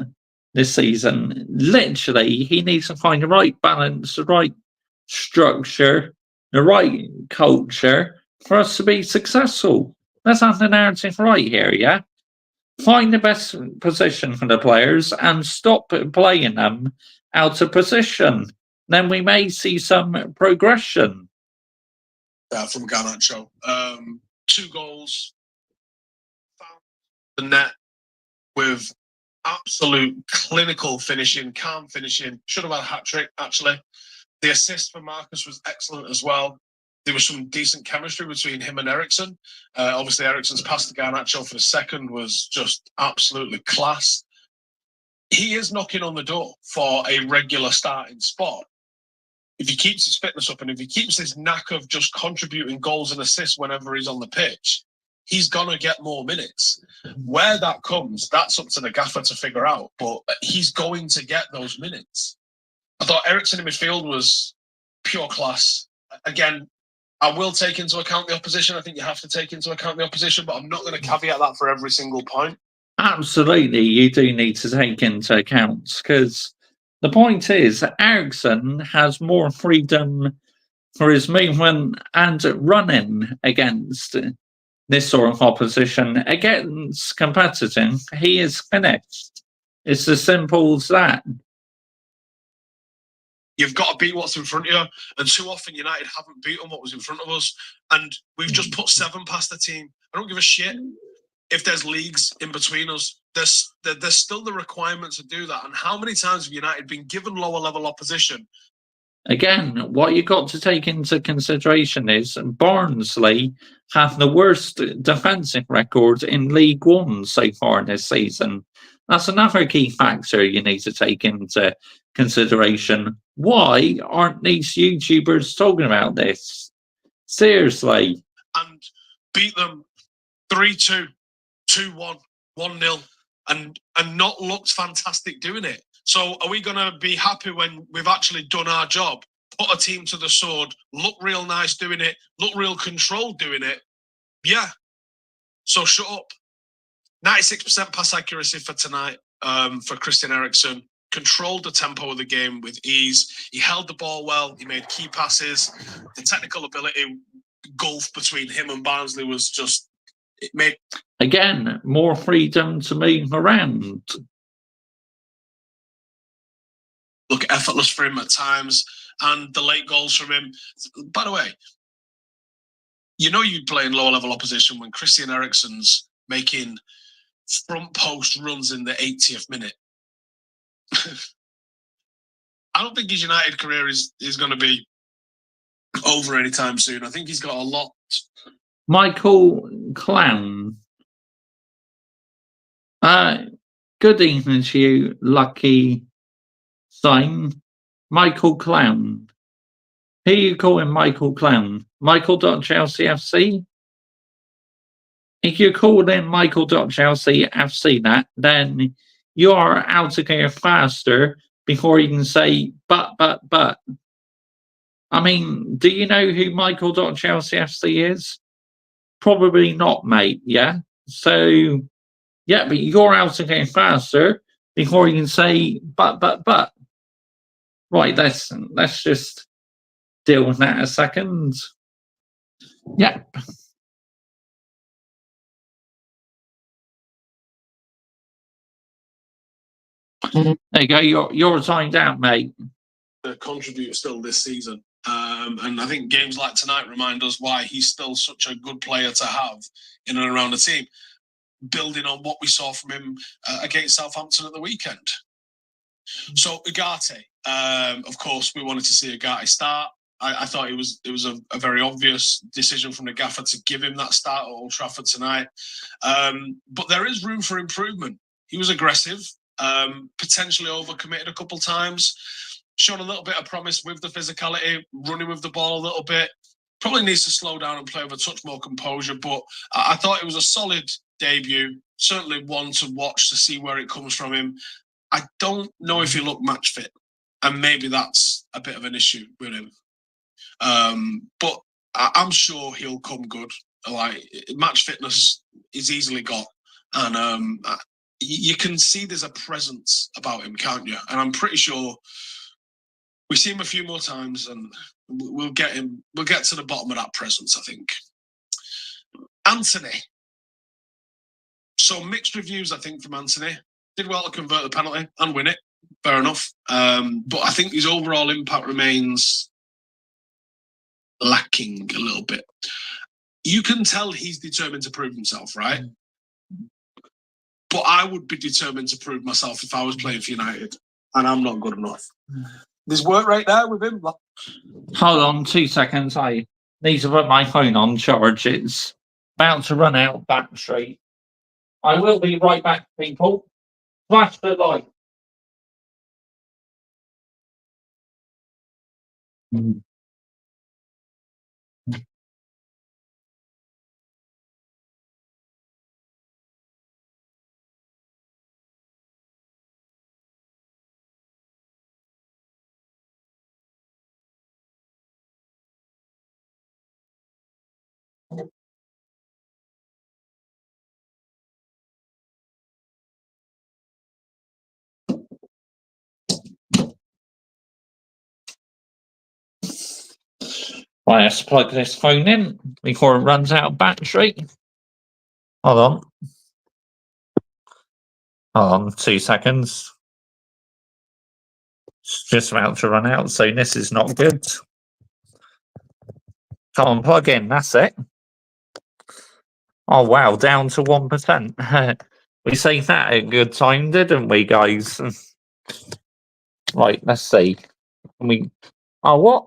this season. Literally, he needs to find the right balance, the right structure, the right culture for us to be successful. Let's have the narrative right here, yeah? Find the best position for the players and stop playing them out of position. Then we may see some progression. From Garnacho. 2 goals. Found the net with absolute clinical finishing, calm finishing. Should have had a hat-trick, actually. The assist for Marcus was excellent as well. There was some decent chemistry between him and Eriksen. Obviously, Eriksen's pass to Garnacho for the second was just absolutely class. He is knocking on the door for a regular starting spot. If he keeps his fitness up and if he keeps his knack of just contributing goals and assists whenever he's on the pitch, he's going to get more minutes. Where that comes, that's up to the gaffer to figure out, but he's going to get those minutes. I thought Eriksen in midfield was pure class. Again, I will take into account the opposition. I think you have to take into account the opposition, but I'm not going to caveat that for every single point. Absolutely, you do need to take into account, because the point is, Eriksen has more freedom for his movement and running against this sort of opposition. Against competition, he is finished. It's as simple as that. You've got to beat what's in front of you, and too often United haven't beaten what was in front of us, and we've just put 7 past the team. I don't give a shit if there's leagues in between us. There's still the requirement to do that. And how many times have United been given lower level opposition? Again, what you've got to take into consideration is Barnsley have the worst defensive record in League One so far this season. That's another key factor you need to take into consideration. Why aren't these YouTubers talking about this? Seriously. And beat them 3-2, 2-1, 1-0, and not looked fantastic doing it. So are we going to be happy when we've actually done our job, put a team to the sword, look real nice doing it, look real controlled doing it? Yeah. So shut up. 96% pass accuracy for tonight for Christian Eriksen. Controlled the tempo of the game with ease. He held the ball well. He made key passes. The technical ability gulf between him and Barnsley was just, it made again, more freedom to move around. Look effortless for him at times, and the late goals from him. By the way, you know you play in lower level opposition when Christian Eriksen's making front post runs in the 80th minute. I don't think his United career is going to be over anytime soon. I think he's got a lot. Michael Clown. Good evening to you, Lucky Sign. Michael Clown. Who are you calling Michael Clown? Michael.ChelseaFC? If you call in Michael.ChelseaFC that, then you are out to go faster before you can say but. I mean, do you know who Michael.ChelseaFC is? Probably not, mate, yeah? So, yeah, but you're out to go faster before you can say but. Right, let's just deal with that a second. Yeah. There you go. You're signed out, mate. Contribute still this season. And I think games like tonight remind us why he's still such a good player to have in and around the team, building on what we saw from him against Southampton at the weekend. So Ugarte, of course, we wanted to see Ugarte start. I thought it was a very obvious decision from the gaffer to give him that start at Old Trafford tonight. But there is room for improvement. He was aggressive, potentially overcommitted a couple times, shown a little bit of promise with the physicality, running with the ball a little bit. Probably needs to slow down and play with a touch more composure, but I thought it was a solid debut. Certainly one to watch to see where it comes from him. I don't know if he looked match fit, and maybe that's a bit of an issue with him. But I'm sure he'll come good. Like, match fitness is easily got, and you can see there's a presence about him, can't you? And I'm pretty sure we see him a few more times, and we'll get him. We'll get to the bottom of that presence, I think. Anthony. So mixed reviews, I think, from Anthony. Did well to convert the penalty and win it. Fair enough. But I think his overall impact remains lacking a little bit. You can tell he's determined to prove himself, right? But I would be determined to prove myself if I was playing for United, and I'm not good enough. There's work right there with him. Hold on 2 seconds. I need to put my phone on charge. It's about to run out battery. I will be right back, people. Flash the light. Right, let's plug this phone in before it runs out of battery. Hold on. Hold on 2 seconds. It's just about to run out, so this is not good. Come on, plug in, that's it. Oh wow, down to 1%. We saved that at a good time, didn't we, guys? Right, let's see. Oh, what?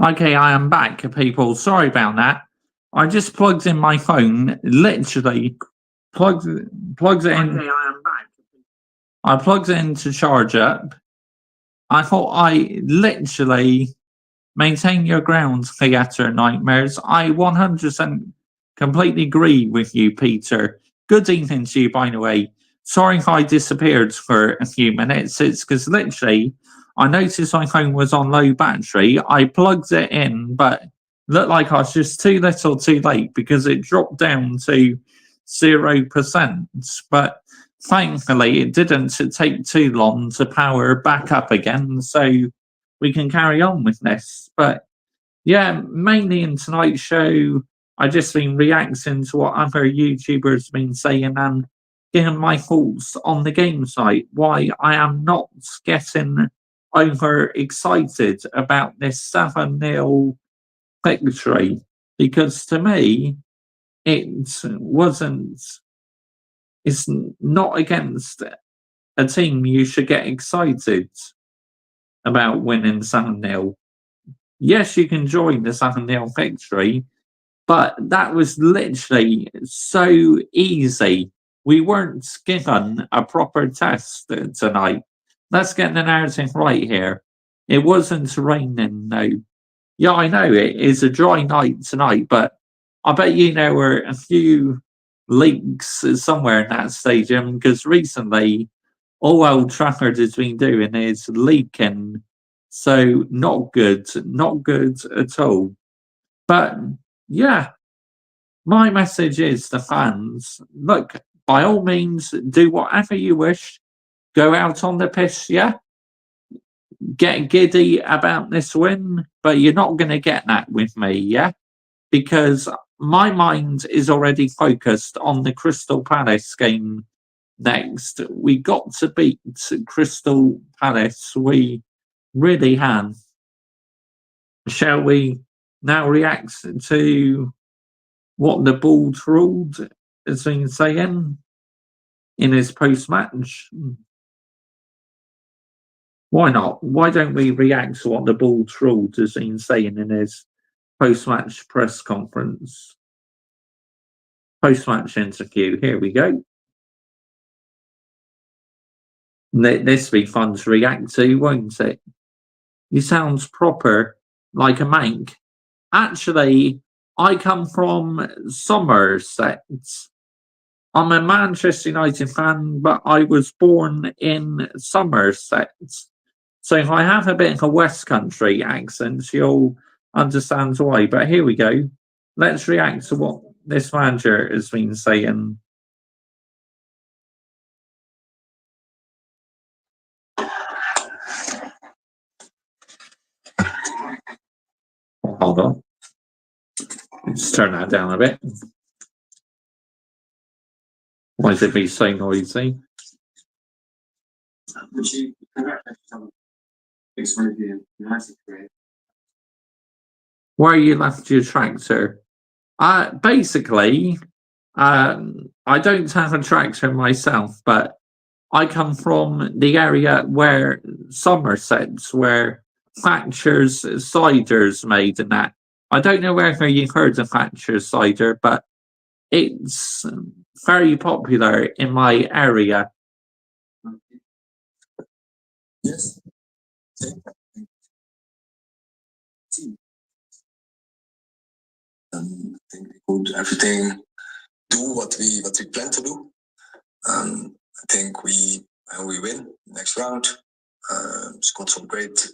Okay, I am back, people. Sorry about that. I just plugged in my phone, literally plugs it in. Okay, I am back. I plugged it in to charge up. I thought I literally maintain your ground, theatre nightmares. I 100% completely agree with you, Peter. Good evening to you, by the way. Sorry if I disappeared for a few minutes. It's because literally I noticed my phone was on low battery. I plugged it in, but looked like I was just too little too late because it dropped down to 0%. But thankfully, it didn't take too long to power back up again. So we can carry on with this. But yeah, mainly in tonight's show, I just been reacting to what other YouTubers have been saying and giving my thoughts on the game site. Why I am not getting over excited about this 7-0 victory. Because to me, it's not against a team you should get excited about winning 7-0. Yes, you can join the 7-0 victory, but that was literally so easy. We weren't given a proper test tonight. Let's get the narrative right here. It wasn't raining, no. Yeah, I know it is a dry night tonight, but I bet you there were a few leaks somewhere in that stadium because recently all Old Trafford has been doing is leaking. So not good at all. But yeah, my message is to fans, look, by all means, do whatever you wish. Go out on the pitch, yeah? Get giddy about this win, but you're not going to get that with me, yeah? Because my mind is already focused on the Crystal Palace game next. We got to beat Crystal Palace. We really have. Shall we now react to what the Bald Ruled has been saying in his post-match? Why not? Why don't we react to what the Bald Ruled has been saying in his post-match press conference? Post-match interview. Here we go. This will be fun to react to, won't it? He sounds proper like a mank. Actually, I come from Somerset. I'm a Manchester United fan, but I was born in Somerset. So if I have a bit of a West Country accent, you'll understand why. But here we go. Let's react to what this manager has been saying. Hold on. Let's turn that down a bit. Why is it be so noisy? Where you left your tractor? Basically, I don't have a tractor myself, but I come from the area where Somerset's, where Thatcher's cider's made and that. I don't know whether you've heard of Thatcher's cider, but it's very popular in my area. Yes. I think we could everything do what we plan to do. I think we win next round. Scored some great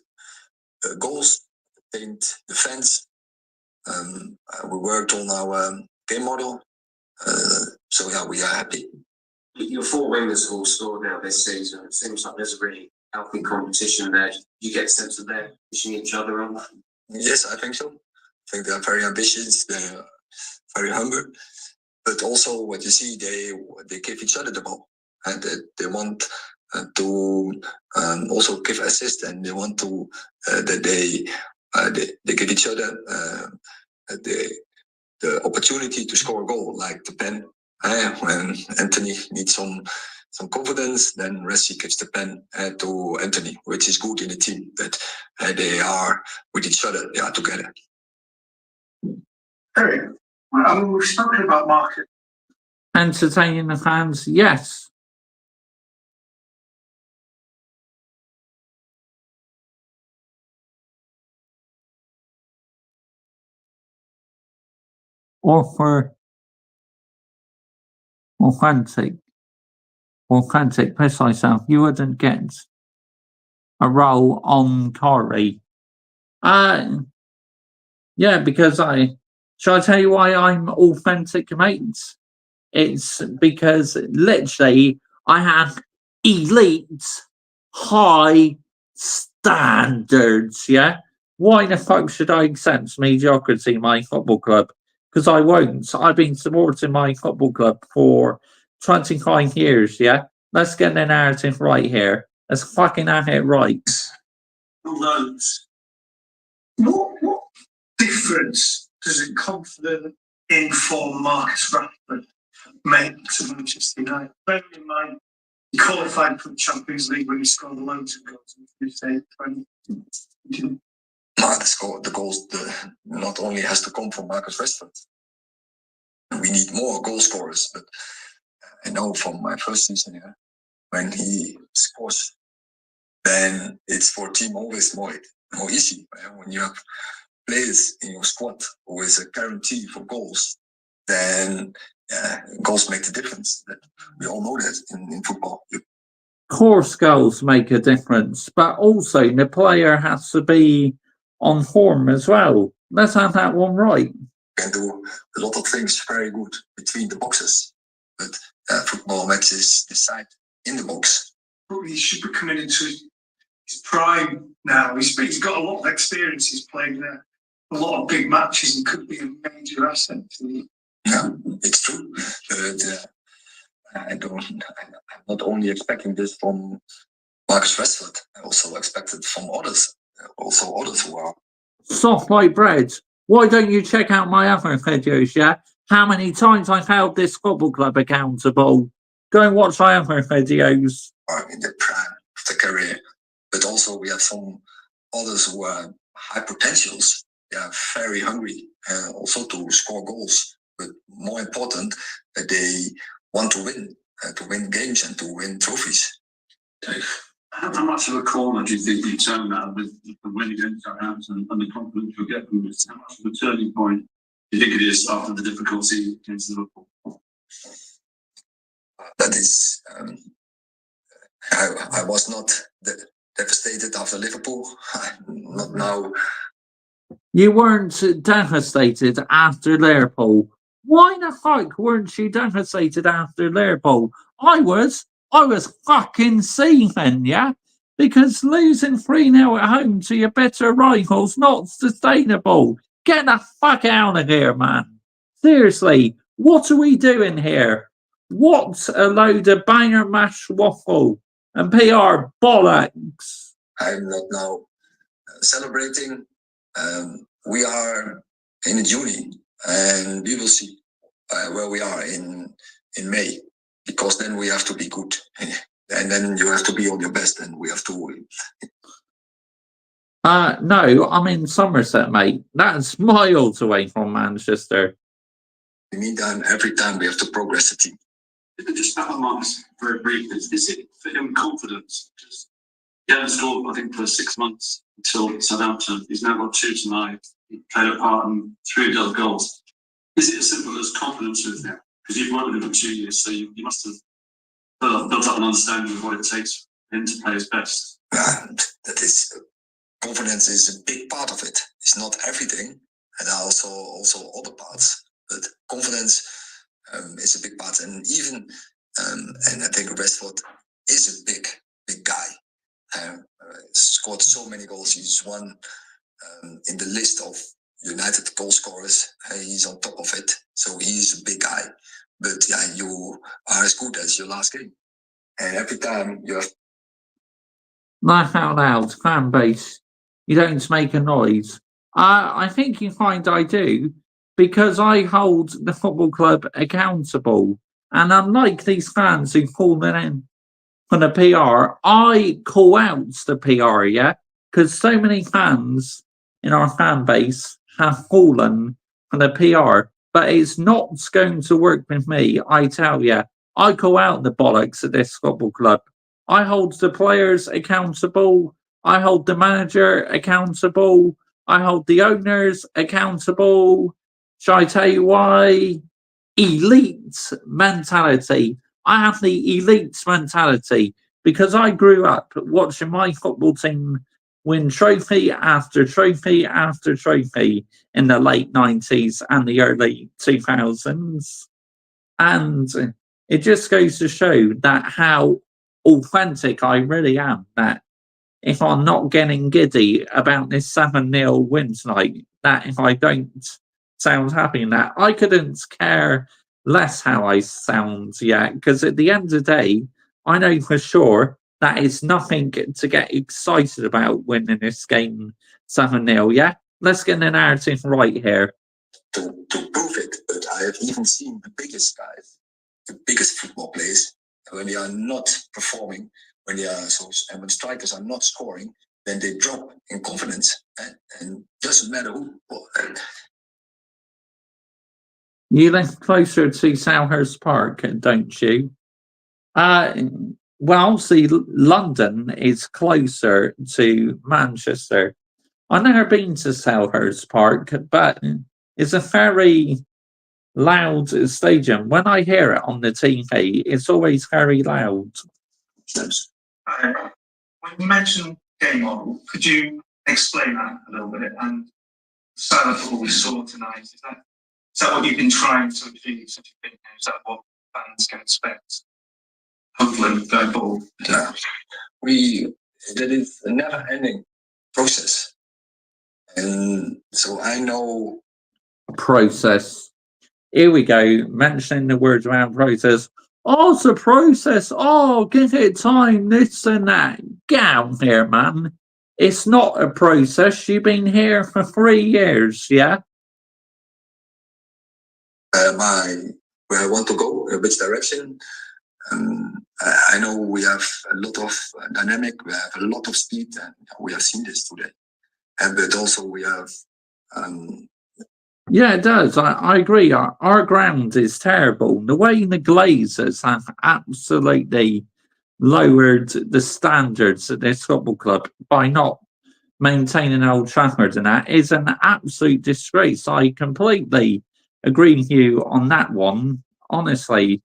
goals, maintained defense. We worked on our game model. So yeah, we are happy. Your four wingers have all scored now this season. It seems like there's a really healthy competition there. You get a sense of them pushing each other on. Yes, I think so. I think they are very ambitious. They are very hungry. But also, what you see, they give each other the ball, and they want to also give assist, and they want to that they give each other the opportunity to score a goal, like the pen when Anthony needs some some confidence, then Resi gives the pen to Anthony, which is good in the team, that they are with each other, they are together. Eric, I mean, we've spoken about market. Entertaining the fans, yes. Or for authentic, piss myself, you wouldn't get a role on Corey. Yeah, because shall I tell you why I'm authentic, mates? It's because literally I have elite, high standards, yeah? Why the fuck should I accept mediocrity in my football club? Because I won't. I've been supporting my football club for 25 years, yeah? Let's get the narrative right here. Let's fucking have it right. Loads. What difference does a confident, informed Marcus Rashford make to Manchester United? Bearing in mind, he qualified for the Champions League when he scored loads of goals in 2020. The goals not only has to come from Marcus Rashford. We need more goal scorers, but I know from my first season here, when he scores, then it's for a team always more easy. When you have players in your squad who is a guarantee for goals, then goals make the difference. We all know that in football. Of course, goals make a difference, but also the player has to be on form as well. Let's have that one right. Can do a lot of things very good between the boxes, but football matches decide in the box. He should be coming into his prime now. He's got a lot of experience. He's played a lot of big matches and could be a major asset to the. Yeah, it's true. I'm not only expecting this from Marcus Rashford. I also expect it from others. Also others who are soft like bread. Why don't you check out my other videos, yeah? How many times I've held this football club accountable. Go and watch my other videos. In the prime of the career. But also we have some others who are high potentials. They are very hungry also to score goals. But more important, that they want to win games and to win trophies. Dave, how much of a corner do you think you turn that with the win against Southampton and the confidence you'll get from this? How much of a turning point do you think it is after the difficulty against Liverpool? That is, I was not devastated after Liverpool. Not now. You weren't devastated after Liverpool. Why the fuck weren't you devastated after Liverpool? I was fucking seething, yeah? Because losing 3-0 at home to your better rivals not sustainable. Get the fuck out of here, man. Seriously, what are we doing here? What a load of banger mash waffle and PR bollocks. I'm not now celebrating. We are in June and we will see where we are in May, because then we have to be good and then you have to be on your best and we have to win. No, I'm in Somerset, mate. That's miles away from Manchester. In the meantime, every time we have to progress the team. Just about Marcus very briefly, is it for him confidence? Because he hadn't scored, I think, for 6 months until Southampton. He's now got 2 tonight. He played a part in 3 of the other goals. Is it as simple as confidence with him? Because you've worked with him for 2 years, so you must have built up an understanding of what it takes for him to play his best. That is, confidence is a big part of it. It's not everything, and also other parts. But confidence is a big part, and even and I think Rashford is a big guy. Scored so many goals. He's one in the list of United goal scorers. He's on top of it, so he's a big guy. But yeah, you are as good as your last game, and every time you have. Laugh out loud, fan base. You don't make a noise. I think you find I do, because I hold the football club accountable. And unlike these fans who call in for the PR, I call out the PR, yeah? Because so many fans in our fan base have fallen for the PR, but it's not going to work with me, I tell you. I call out the bollocks at this football club. I hold the players accountable. I hold the manager accountable. I hold the owners accountable. Shall I tell you why? Elite mentality. I have the elite mentality because I grew up watching my football team win trophy after trophy after trophy in the late 90s and the early 2000s. And it just goes to show that how authentic I really am, that if I'm not getting giddy about this 7-0 win tonight, that if I don't sound happy in that, I couldn't care less how I sound yet, because at the end of the day, I know for sure that is nothing to get excited about winning this game 7-0, yeah? Let's get the narrative right here. To prove it, but I have even seen the biggest guys, the biggest football players, when they are not performing, when when strikers are not scoring, then they drop in confidence, and doesn't matter who. You live closer to Selhurst Park, don't you? Well, see, London is closer to Manchester. I've never been to Selhurst Park, but it's a very loud stadium. When I hear it on the TV, it's always very loud. When you mentioned game model, could you explain that a little bit? And style of football we saw tonight, is that what you've been trying to achieve? Is that what fans can expect? Hopefully, going forward. That is a never-ending process, and so I know. Process. Here we go, mentioning the words around process. Oh, it's a process. Oh, give it time, this and that. Get out here, man. It's not a process. You've been here for 3 years, yeah? Where I want to go, which direction. I know we have a lot of dynamic, we have a lot of speed, and we have seen this today. But also we have... Yeah, it does. I agree. Our ground is terrible. The way the Glazers have absolutely lowered the standards at this football club by not maintaining Old Trafford and that is an absolute disgrace. I completely agree with you on that one. Honestly,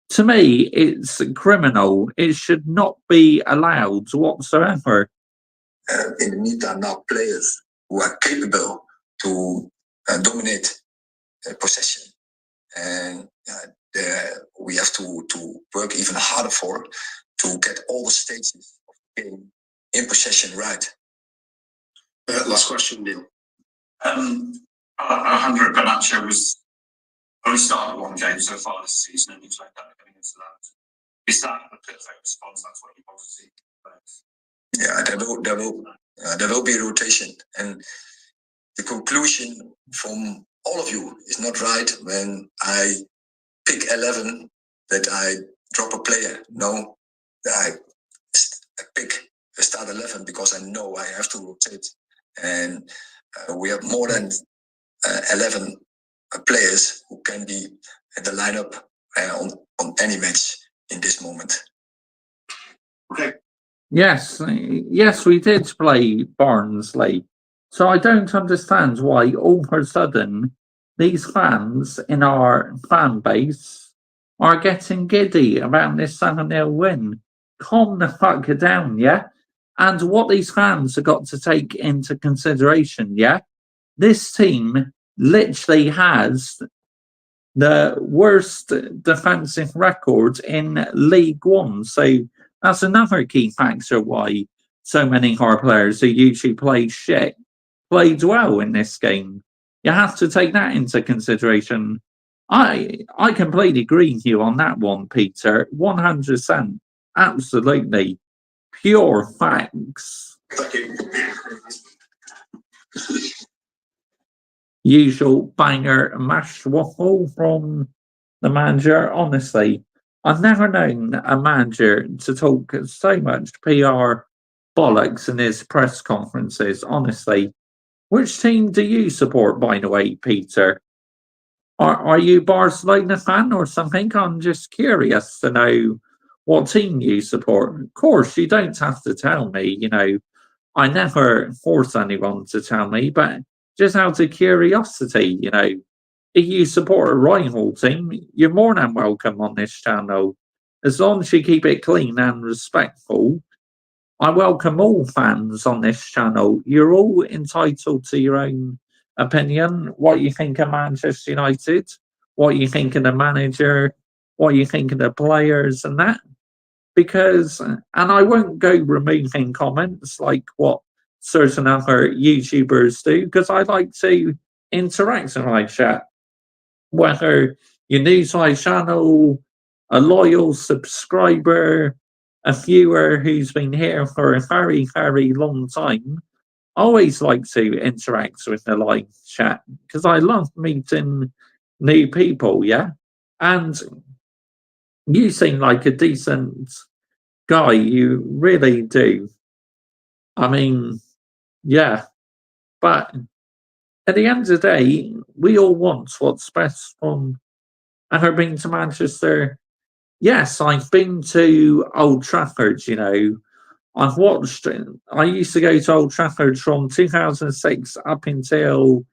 to me, it's criminal. It should not be allowed whatsoever. In the meantime, now players who are capable to dominate possession, and we have to work even harder for to get all the stages of the game in possession right. Last question, Neil. Alejandro Garnacho was only started one game so far this season, and he's like that going into that. Is that a perfect response? That's what you want to see. Yeah, there will be a rotation, and the conclusion from all of you is not right when I pick 11 that I drop a player. No, I pick a start 11 because I know I have to rotate, and we have more than 11 players who can be at the lineup on any match in this moment. Okay. Yes, we did play Barnsley. So I don't understand why all of a sudden these fans in our fan base are getting giddy about this 7-0 win. Calm the fuck down, yeah? And what these fans have got to take into consideration, yeah? This team literally has the worst defensive record in League One. So that's another key factor why so many of our players who usually play shit played well in this game. You have to take that into consideration. I completely agree with you on that one, Peter. 100%. Absolutely. Pure facts. Thank you. Usual banger mash waffle from the manager. Honestly, I've never known a manager to talk so much PR bollocks in his press conferences. Honestly, which team do you support, by the way, Peter? Are you Barcelona fan or something? I'm just curious to know what team you support. Of course, you don't have to tell me. I never force anyone to tell me, but just out of curiosity, if you support a rival team, you're more than welcome on this channel. As long as you keep it clean and respectful, I welcome all fans on this channel. You're all entitled to your own opinion, what you think of Manchester United, what you think of the manager, what you think of the players and that. Because, and I won't go removing comments like what certain other YouTubers do, because I like to interact in my chat. Whether you're new to my channel, a loyal subscriber, a viewer who's been here for a very, very long time, I always like to interact with the live chat because I love meeting new people, yeah? And you seem like a decent guy, you really do. I mean, yeah. But at the end of the day, we all want what's best from our being to Manchester. Yes, I've been to Old Trafford, I've watched, I used to go to Old Trafford from 2006 up until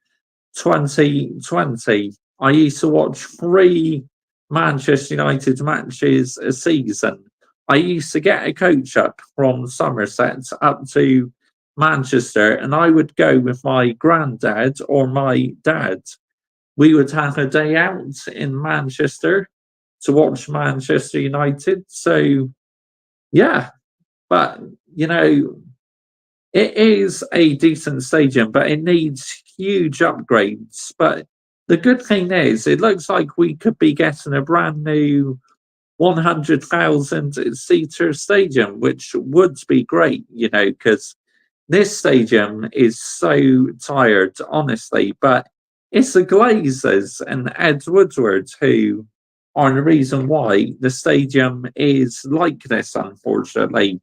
2020. I used to watch 3 Manchester United matches a season. I used to get a coach up from Somerset up to Manchester, and I would go with my granddad or my dad. We would have a day out in Manchester to watch Manchester United. So, yeah, but, it is a decent stadium, but it needs huge upgrades. But the good thing is, it looks like we could be getting a brand new 100,000 seater stadium, which would be great, because this stadium is so tired, honestly. But it's the Glazers and Ed Woodward who are the reason why the stadium is like this, unfortunately.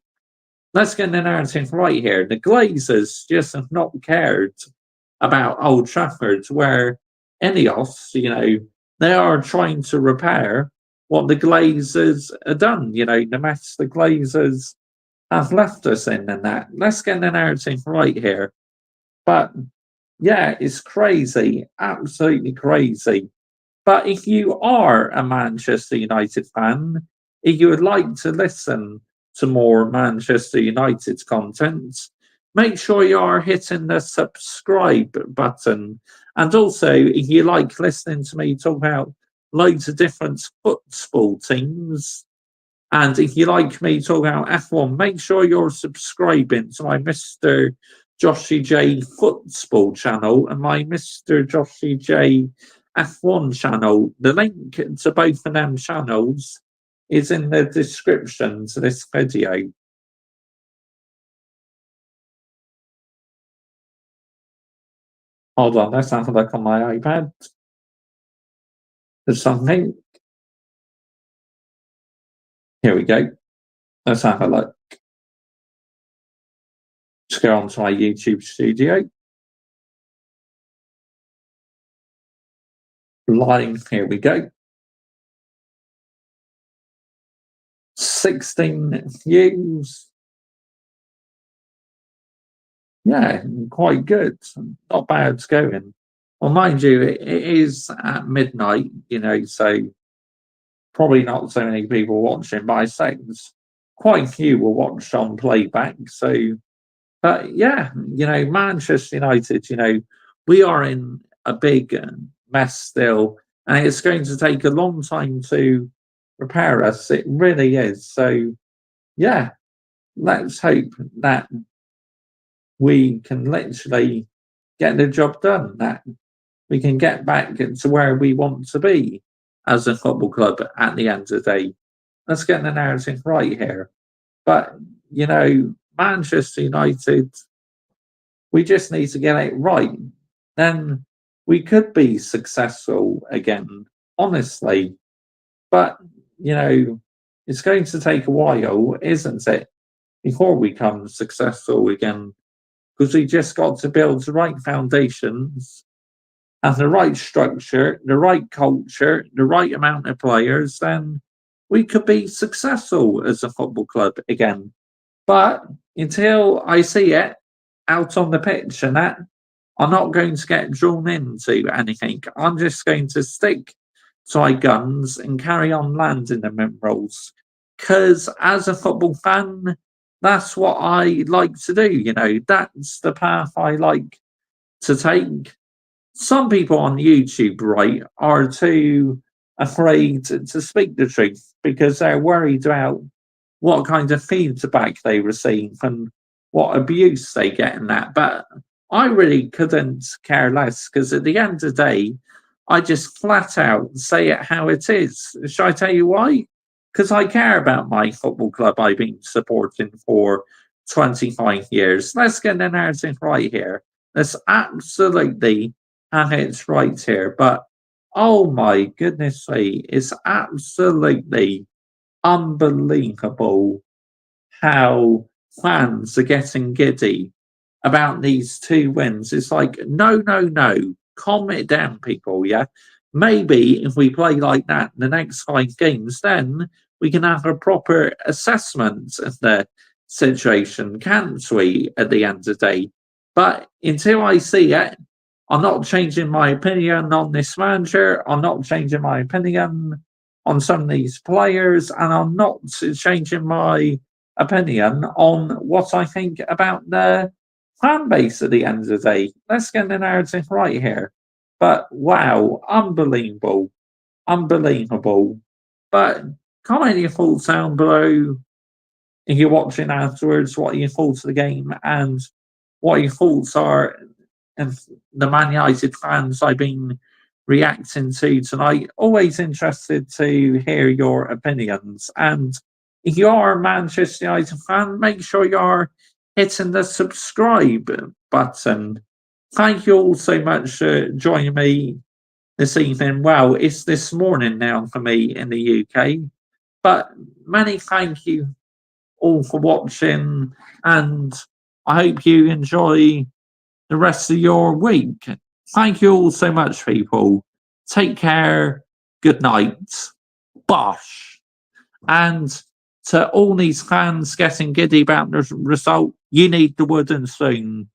Let's get the narrative right here. The Glazers just have not cared about Old Trafford, where Ineos, they are trying to repair what the Glazers have done, the mess the Glazers have left us in and that. Let's get the narrative right here. But yeah, it's crazy, absolutely crazy. But if you are a Manchester United fan, if you would like to listen to more Manchester United content, make sure you are hitting the subscribe button. And also, if you like listening to me talk about loads of different football teams, and if you like me talk about F1, make sure you're subscribing to my Mr. Joshy J Football channel and my Mr. Joshy J F1 channel. The link to both of them channels is in the description to this video. Hold on, let's have a look on my iPad. There's something. Here we go. Let's have a look. Let's go on to my YouTube studio. Live, here we go. 16 views. Yeah, quite good. Not bad going. Well, mind you, it is at midnight, so probably not so many people watching, but I say quite few will watch on playback. So, but yeah, Manchester United, we are in a big mess still, and it's going to take a long time to repair us. It really is. So, yeah, let's hope that we can literally get the job done, that we can get back to where we want to be as a football club at the end of the day. Let's get the narrative right here. But, Manchester United, we just need to get it right. Then we could be successful again. Honestly, But, you know, it's going to take a while, isn't it, before we become successful again? Because we just got to build the right foundations and the right structure, the right culture, the right amount of players, then we could be successful as a football club again. But until I see it out on the pitch and that, I'm not going to get drawn into anything. I'm just going to stick to my guns and carry on landing the minerals. Because as a football fan, that's what I like to do. You know, that's the path I like to take. Some people on YouTube, right, are too afraid to speak the truth because they're worried about what kind of feedback they receive and what abuse they get in that. But I really couldn't care less because at the end of the day, I just flat out say it how it is. Shall I tell you why? Because I care about my football club I've been supporting for 25 years. Let's get the narrative right here. Let's absolutely have it right here. But oh my goodness me, it's absolutely unbelievable how fans are getting giddy about these 2 wins. It's like, no, calm it down, people, yeah? Maybe if we play like that in the next 5 games, then we can have a proper assessment of the situation, can't we, at the end of the day? But until I see it, I'm not changing my opinion on this manager. I'm not changing my opinion on some of these players, and I'm not changing my opinion on what I think about the fan base at the end of the day. Let's get the narrative right here. But wow, unbelievable. But comment your thoughts down below if you're watching afterwards, what your thoughts of the game and what your thoughts are of the Man United fans I've been reacting to tonight. Always interested to hear your opinions. And if you are a Manchester United fan, make sure you're hitting the subscribe button. Thank you all so much for joining me this evening. Well, it's this morning now for me in the UK. But many thank you all for watching, and I hope you enjoy the rest of your week. Thank you all so much, people. Take care. Good night. Bosh. And to all these fans getting giddy about the result, you need the wooden spoon.